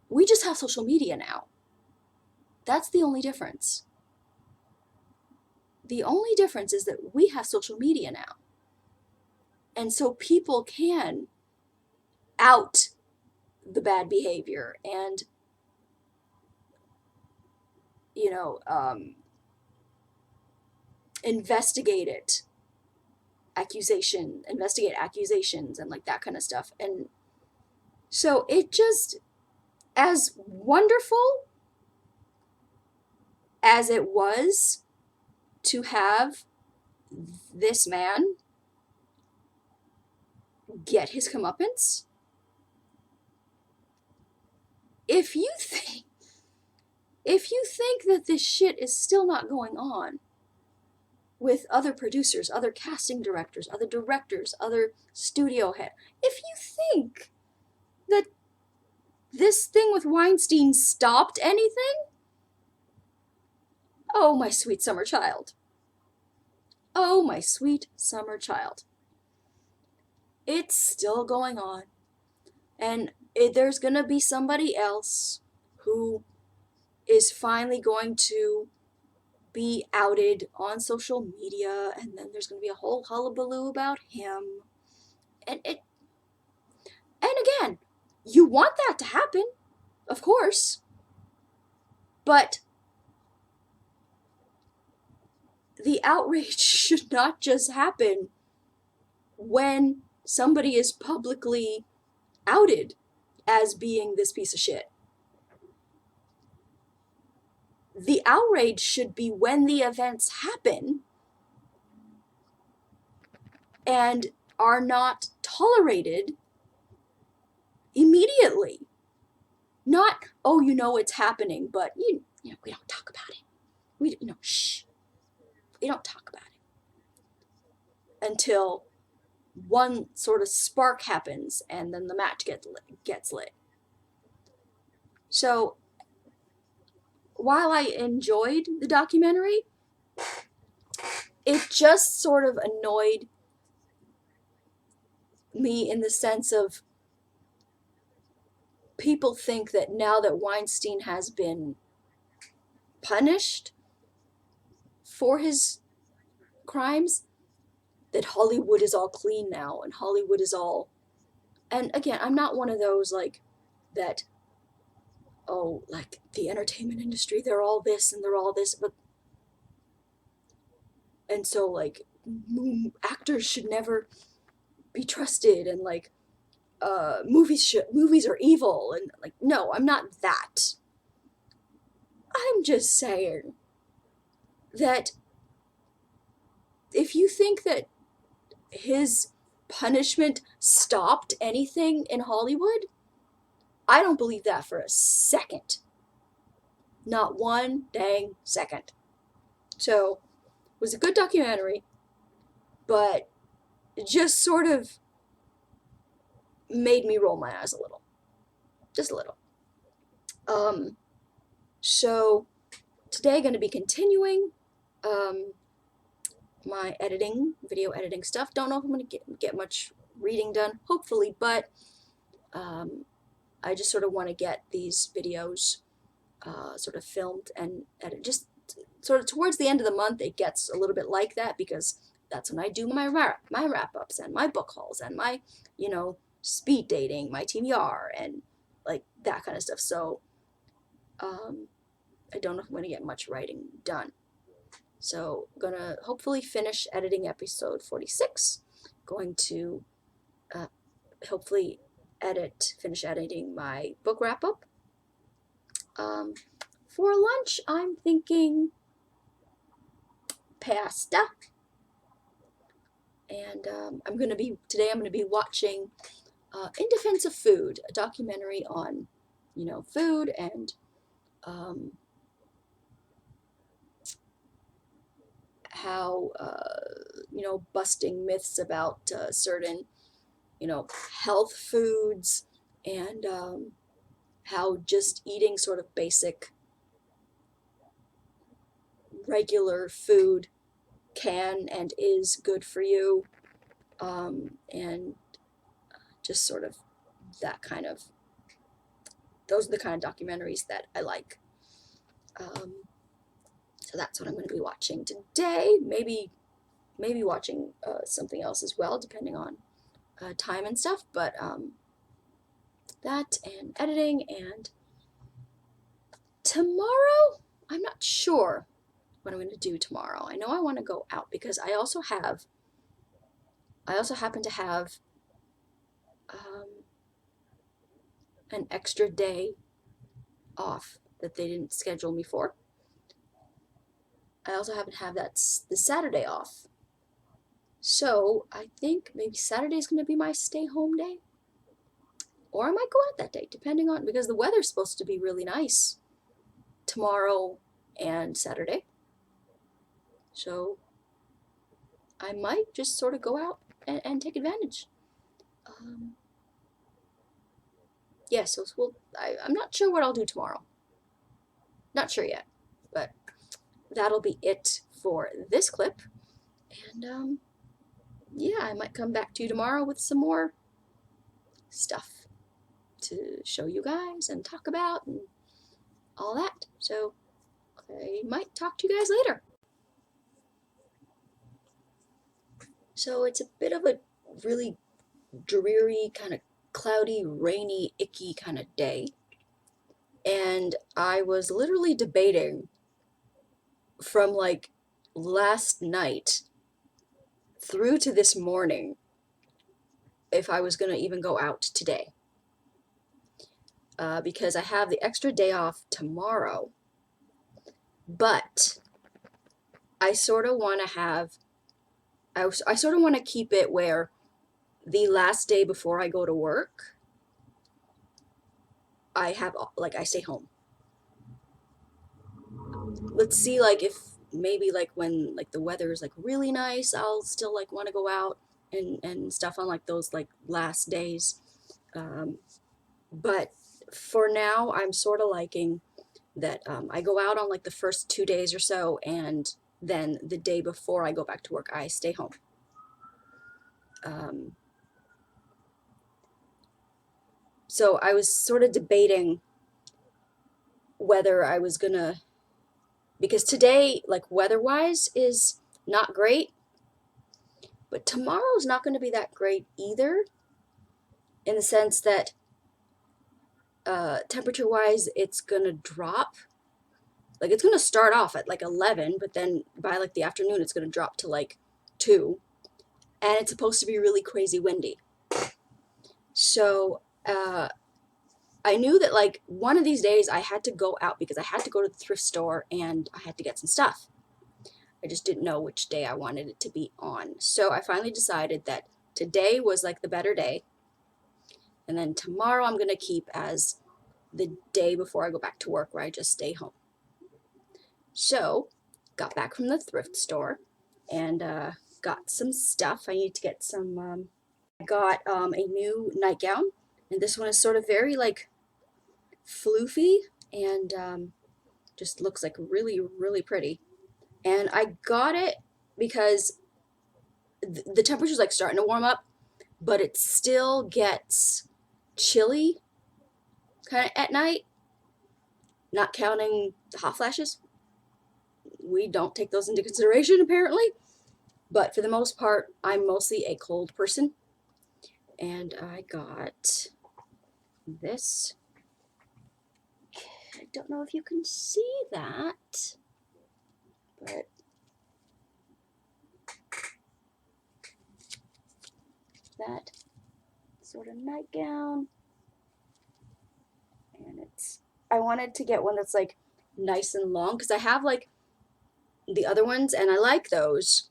We just have social media now. That's the only difference. The only difference is that we have social media now. And so people can out the bad behavior and, investigate accusations and like that kind of stuff. And so it just, as wonderful as it was to have this man get his comeuppance, if you think that this shit is still not going on with other producers, other casting directors, other studio head, if you think that this thing with Weinstein stopped anything, oh, my sweet summer child. Oh, my sweet summer child. It's still going on. And there's going to be somebody else who is finally going to be outed on social media, and then there's going to be a whole hullabaloo about him. And again, you want that to happen, of course, but the outrage should not just happen when somebody is publicly outed as being this piece of shit. the outrage should be when the events happen and are not tolerated immediately. Not, oh, it's happening, but we don't talk about it. Shh. We don't talk about it until one sort of spark happens and then the match gets lit. So while I enjoyed the documentary, it just sort of annoyed me in the sense of people think that now that Weinstein has been punished for his crimes, that Hollywood is all clean now and Hollywood is all. And again, I'm not one of those like that, oh, like the entertainment industry, they're all this and they're all this, but and so like actors should never be trusted, and like movies are evil, and like, no, I'm not that. I'm just saying that if you think that his punishment stopped anything in Hollywood, I don't believe that for a second. Not one dang second. So, it was a good documentary, but it just sort of made me roll my eyes a little. Just a little. So today going to be continuing my video editing stuff. Don't know if I'm going to get much reading done, hopefully, but I just sort of want to get these videos sort of filmed and edited. Just sort of towards the end of the month, it gets a little bit like that because that's when I do my wrap-ups and my book hauls and my, speed dating, my TBR, and like that kind of stuff. So I don't know if I'm going to get much writing done. So I'm going to hopefully finish editing episode 46. Going to hopefully finish editing my book wrap-up. For lunch, I'm thinking pasta. And today I'm going to be watching In Defense of Food, a documentary on, food and how, busting myths about certain, health foods, and how just eating sort of basic, regular food can and is good for you, and just sort of those are the kind of documentaries that I like. So that's what I'm going to be watching today. Maybe watching something else as well, depending on time and stuff. But that and editing, and tomorrow, I'm not sure what I'm going to do tomorrow. I know I want to go out because I also happen to have an extra day off that they didn't schedule me for. I also happen to have the Saturday off. So I think maybe Saturday is going to be my stay home day. Or I might go out that day, depending on, because the weather's supposed to be really nice tomorrow and Saturday. So I might just sort of go out and take advantage. So I'm not sure what I'll do tomorrow. Not sure yet, but that'll be it for this clip. And I might come back to you tomorrow with some more stuff to show you guys and talk about and all that. So I might talk to you guys later. So it's a bit of a really dreary, kind of cloudy, rainy, icky kind of day. And I was literally debating from like last night through to this morning if I was going to even go out today. Because I have the extra day off tomorrow. but I sort of want to have, I sort of want to keep it where the last day before I go to work, I have, like, I stay home. Let's see, like, if maybe, like, when, like, the weather is, like, really nice, I'll still, like, want to go out and stuff on, like, those, like, last days. But for now, I'm sort of liking that I go out on, like, the first 2 days or so, and then the day before I go back to work, I stay home. So I was sort of debating whether I was gonna, because today, like, weather-wise, is not great, but tomorrow's not going to be that great either, in the sense that temperature-wise, it's gonna drop. Like, it's gonna start off at like 11, but then by like the afternoon, it's gonna drop to like 2, and it's supposed to be really crazy windy. So I knew that, like, one of these days I had to go out because I had to go to the thrift store and I had to get some stuff. I just didn't know which day I wanted it to be on. So I finally decided that today was like the better day, and then tomorrow I'm gonna keep as the day before I go back to work, where I just stay home. So got back from the thrift store and got some stuff. I need to get some, I got a new nightgown, and this one is sort of very like floofy and just looks like really, really pretty. And I got it because the temperature's like starting to warm up, but it still gets chilly kind of at night, not counting the hot flashes. We don't take those into consideration, apparently. But for the most part, I'm mostly a cold person. And I got this. I don't know if you can see that, but that sort of nightgown. And I wanted to get one that's like nice and long, because I have like the other ones and I like those,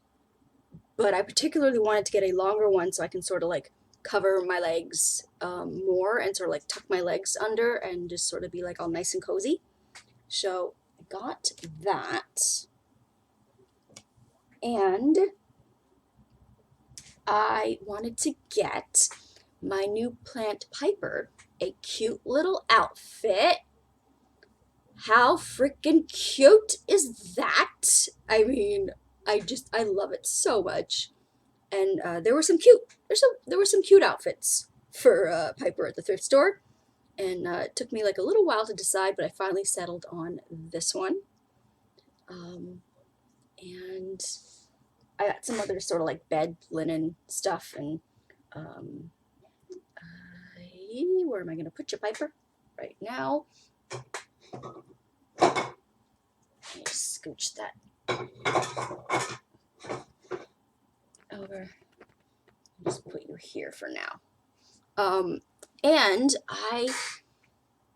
but I particularly wanted to get a longer one so I can sort of like cover my legs more and sort of like tuck my legs under and just sort of be like all nice and cozy. So I got that, and I wanted to get my new plant Piper a cute little outfit. How freaking cute is that? I mean, I love it so much. And there were some cute outfits for Piper at the thrift store, and it took me like a little while to decide, but I finally settled on this one. And I got some other sort of like bed linen stuff, and where am I going to put you, Piper? Right now. Let me scooch that over. Just put you here for now. And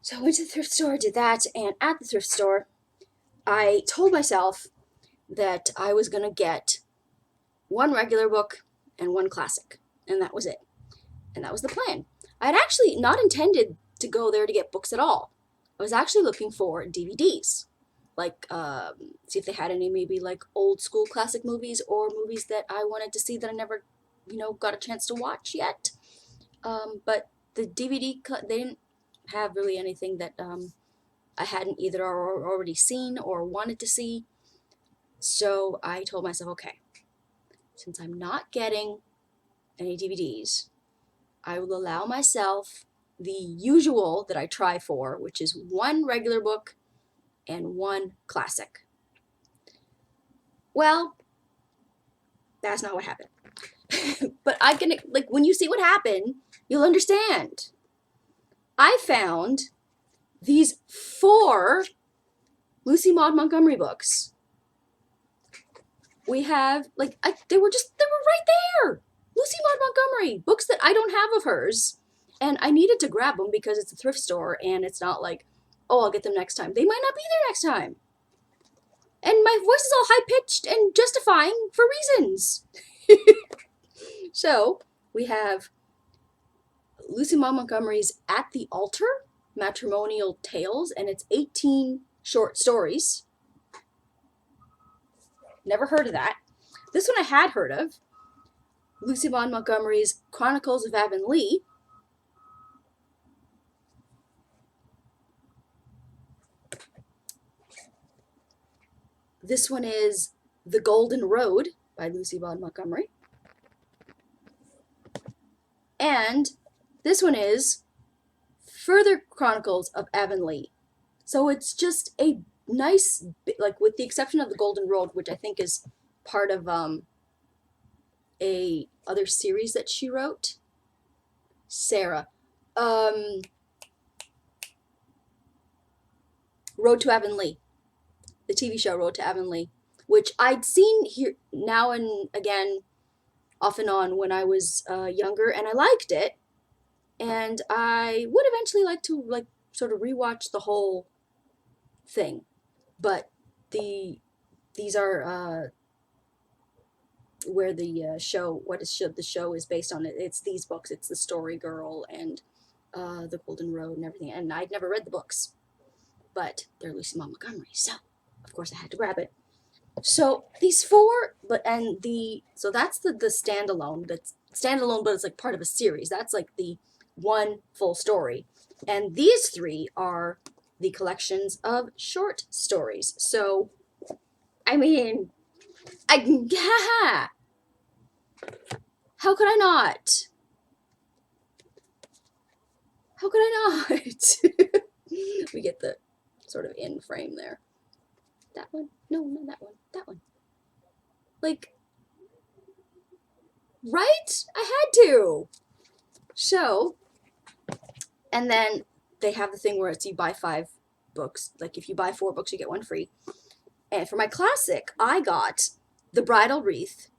so I went to the thrift store, did that, and at the thrift store, I told myself that I was going to get one regular book and one classic, and that was it. And that was the plan. I had actually not intended to go there to get books at all. I was actually looking for DVDs, like see if they had any maybe like old school classic movies or movies that I wanted to see that I never, got a chance to watch yet. But the DVD, they didn't have really anything that I hadn't either already seen or wanted to see. So I told myself, okay, since I'm not getting any DVDs, I will allow myself the usual that I try for, which is one regular book and one classic. Well, that's not what happened. But when you see what happened, you'll understand. I found these 4 Lucy Maud Montgomery books. We have, they were right there. Lucy Maud Montgomery, books that I don't have of hers. And I needed to grab them because it's a thrift store and it's not like, oh, I'll get them next time. They might not be there next time. And my voice is all high pitched and justifying for reasons. So we have Lucy Maud Montgomery's At the Altar, Matrimonial Tales, and it's 18 short stories. Never heard of that. This one I had heard of. Lucy Maud Montgomery's Chronicles of Avonlea. This one is The Golden Road by Lucy Maud Montgomery. And this one is Further Chronicles of Avonlea. So it's just a nice, like, with the exception of The Golden Road, which I think is part of a other series that she wrote. Sarah. Road to Avonlea. The TV show Road to Avonlea, which I'd seen here now and again, off and on, when I was younger, and I liked it. And I would eventually like to sort of rewatch the whole thing, but these are where the show the show is based on. It's these books. It's The Story Girl and The Golden Road and everything. And I'd never read the books, but they're Lucy Maud Montgomery, so of course I had to grab it. So these four, so that's the standalone. That's standalone, but it's like part of a series. That's like the one full story, and these three are the collections of short stories. So, I mean, how could I not? How could I not? We get the sort of in frame there. That one? No, not that one. That one. Like, right? I had to. So, and then they have the thing where it's you buy 5 books. Like, if you buy 4 books, you get 1 free. And for my classic, I got The Bridal Wreath.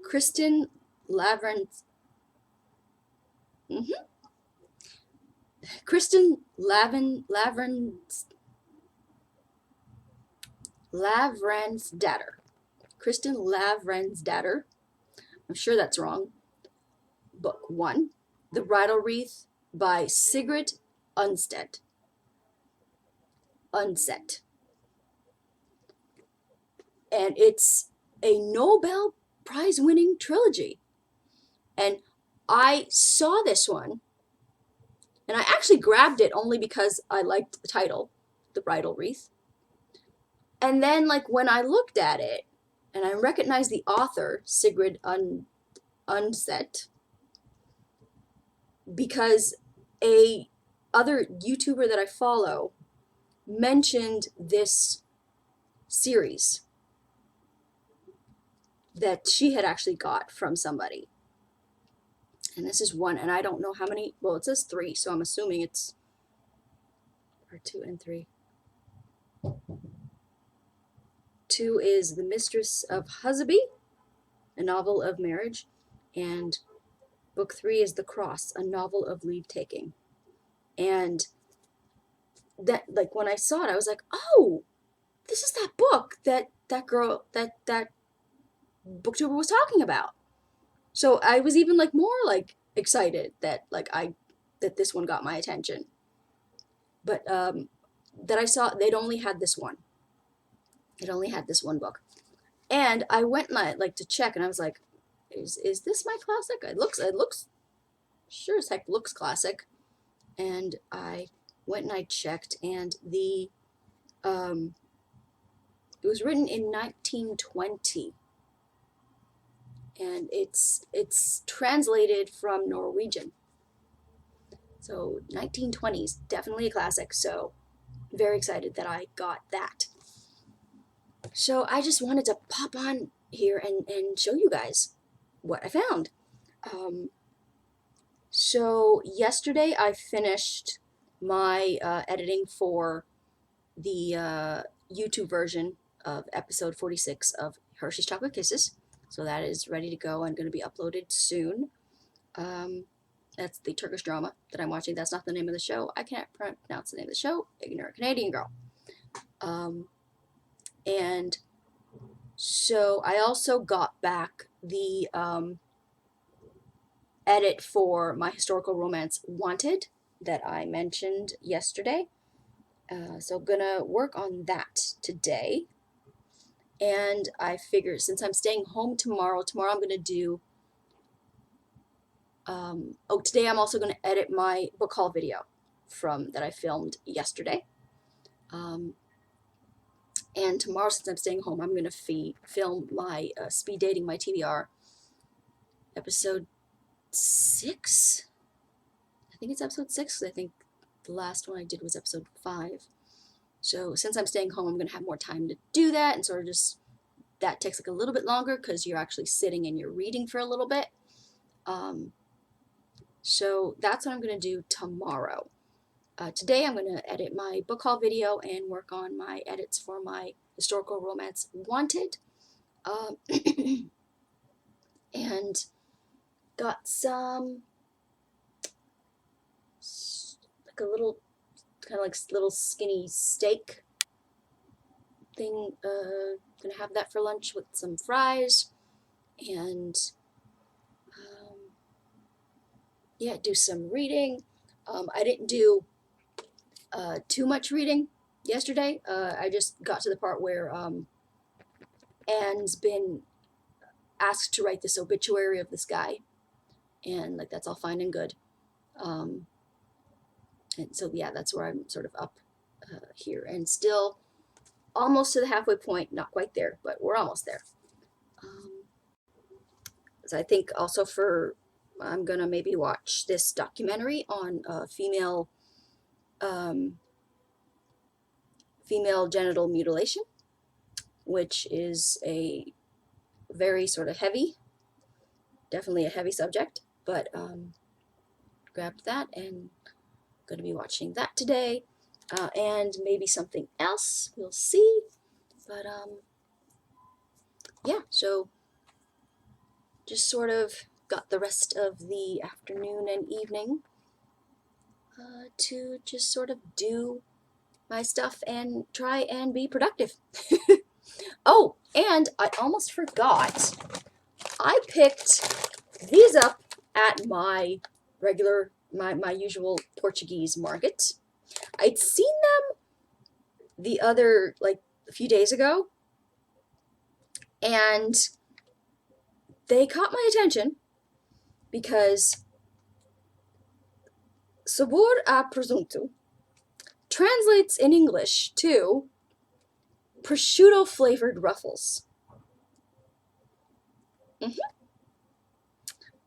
Kristen Lavren's. Kristen Lavransdatter. Kristen Lavransdatter. I'm sure that's wrong. Book 1, The Bridal Wreath by Sigrid Undset. And it's a Nobel Prize winning trilogy. And I saw this one, and I actually grabbed it only because I liked the title, The Bridal Wreath. And then, like, when I looked at it, and I recognized the author, Sigrid Undset, because a other YouTuber that I follow mentioned this series that she had actually got from somebody. And this is one, and I don't know how many, well, it says 3, so I'm assuming it's part 2 and 3. 2 is The Mistress of Hussaby, a novel of marriage, and book 3 is The Cross, a novel of leave-taking. And that, like, when I saw it, I was like, oh, this is that book that girl, that booktuber was talking about. So I was even, like, more, like, excited that, like, that this one got my attention. But that I saw, they'd only had this one. It only had this one book. And I went and I, like, to check, and I was like, is this my classic? It looks, sure as heck looks classic. And I went and I checked, and it was written in 1920. And it's translated from Norwegian. So 1920s, definitely a classic. So very excited that I got that. So I just wanted to pop on here and show you guys what I found. So yesterday I finished my editing for the YouTube version of episode 46 of Hershey's Chocolate Kisses. So that is ready to go and going to be uploaded soon. That's the Turkish drama that I'm watching. That's not the name of the show. I can't pronounce the name of the show. Ignorant Canadian girl. And so I also got back the edit for my historical romance Wanted that I mentioned yesterday. So I'm gonna work on that today. And I figured since I'm staying home tomorrow I'm gonna do today I'm also gonna edit my book haul video that I filmed yesterday. And tomorrow, since I'm staying home, I'm gonna film my speed dating my TBR episode 6. I think it's episode 6. I think the last one I did was episode 5. So since I'm staying home, I'm going to have more time to do that, and sort of just, that takes like a little bit longer because you're actually sitting and you're reading for a little bit. So that's what I'm going to do tomorrow. Today I'm going to edit my book haul video and work on my edits for my historical romance Wanted. And got some, like a little, kind of like little skinny steak thing. Gonna have that for lunch with some fries, and yeah, do some reading. I didn't do too much reading yesterday. I just got to the part where Anne's been asked to write this obituary of this guy, and like that's all fine and good. And so yeah, that's where I'm sort of up here, and still almost to the halfway point, not quite there, but we're almost there. So I think also I'm gonna maybe watch this documentary on female genital mutilation, which is a very sort of heavy, definitely a heavy subject, but grabbed that and going to be watching that today, and maybe something else, we'll see, but yeah, so just sort of got the rest of the afternoon and evening to just sort of do my stuff and try and be productive. Oh, and I almost forgot, I picked these up at my my usual Portuguese market. I'd seen them a few days ago, and they caught my attention because sabor a presunto translates in English to prosciutto flavored ruffles.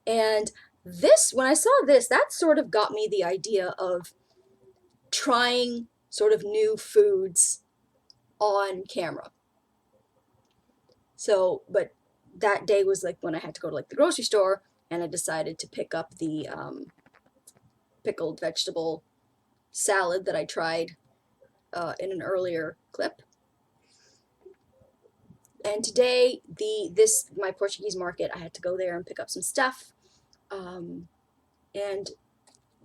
And this, when I saw this, that sort of got me the idea of trying sort of new foods on camera. So, but that day was like when I had to go to like the grocery store, and I decided to pick up the pickled vegetable salad that I tried in an earlier clip. And today, my Portuguese market, I had to go there and pick up some stuff, and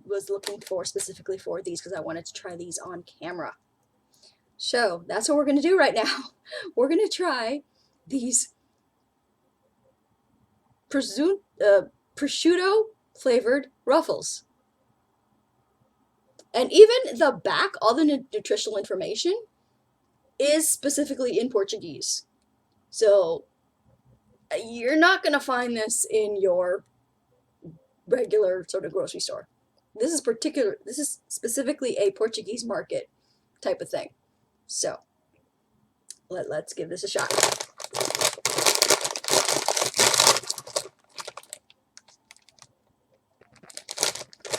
was looking specifically for these because I wanted to try these on camera. So that's what we're going to do right now. We're going to try these prosciutto flavored ruffles. And even the back, all the nutritional information is specifically in Portuguese. So you're not going to find this in your regular sort of grocery store. This is specifically a Portuguese market type of thing. So let's give this a shot.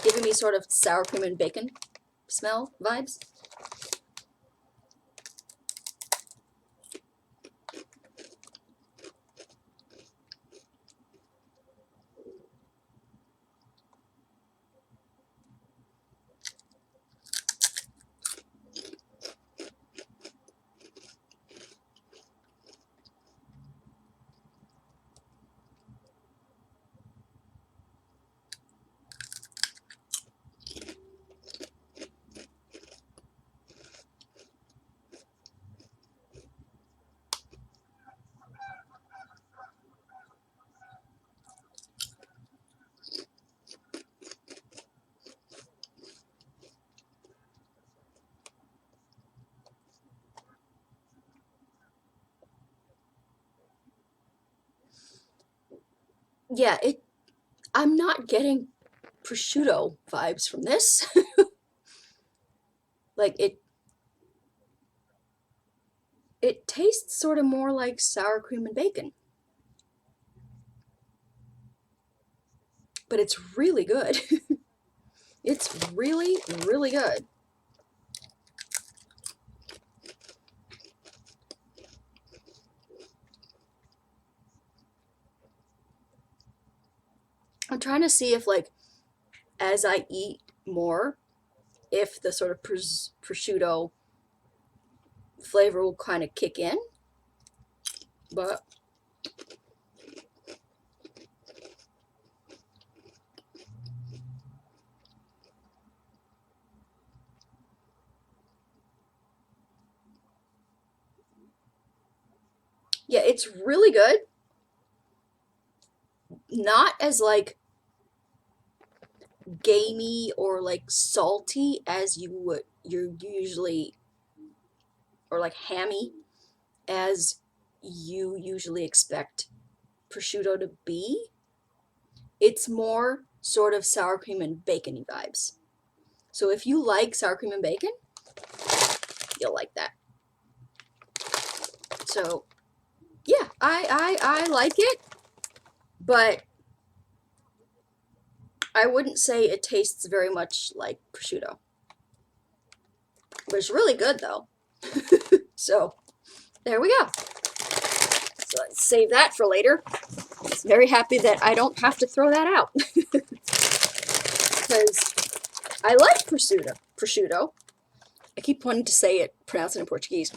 Giving me sort of sour cream and bacon smell vibes. Yeah, I'm not getting prosciutto vibes from this. Like it tastes sort of more like sour cream and bacon. But it's really good. It's really, really good. I'm trying to see if, like, as I eat more, if the sort of prosciutto flavor will kind of kick in. But yeah, it's really good. Not as like gamey or like salty as you're usually, or like hammy as you usually expect prosciutto to be. It's more sort of sour cream and bacony vibes. So if you like sour cream and bacon, you'll like that. So yeah, I like it, but I wouldn't say it tastes very much like prosciutto. But it's really good though. So there we go. So let's save that for later. I'm very happy that I don't have to throw that out. Because I like prosciutto. Prosciutto. I keep wanting to say it, pronounce it in Portuguese.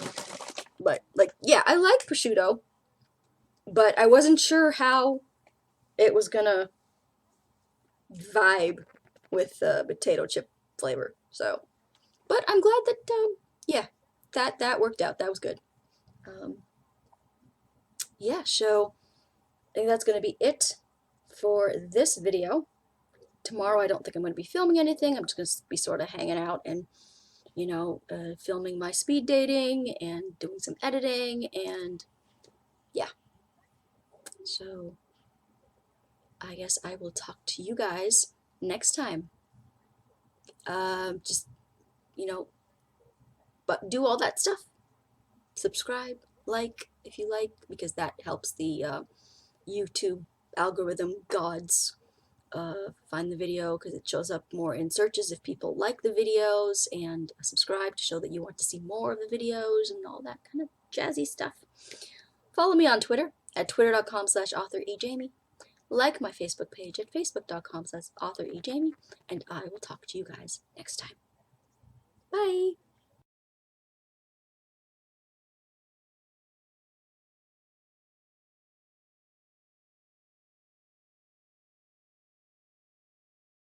But, like, yeah, I like prosciutto. But I wasn't sure how it was gonna vibe with the potato chip flavor. So, but I'm glad that, yeah, that worked out. That was good. Um, yeah, so I think that's gonna be it for this video. Tomorrow I don't think I'm going to be filming anything. I'm just going to be sort of hanging out and, filming my speed dating and doing some editing, and yeah. So I guess I will talk to you guys next time. Just, you know, but do all that stuff. Subscribe, like if you like, because that helps the YouTube algorithm gods find the video, because it shows up more in searches if people like the videos, and subscribe to show that you want to see more of the videos and all that kind of jazzy stuff. Follow me on Twitter at twitter.com/authorejamie. Like my Facebook page at facebook.com/authorejamie, and I will talk to you guys next time. Bye!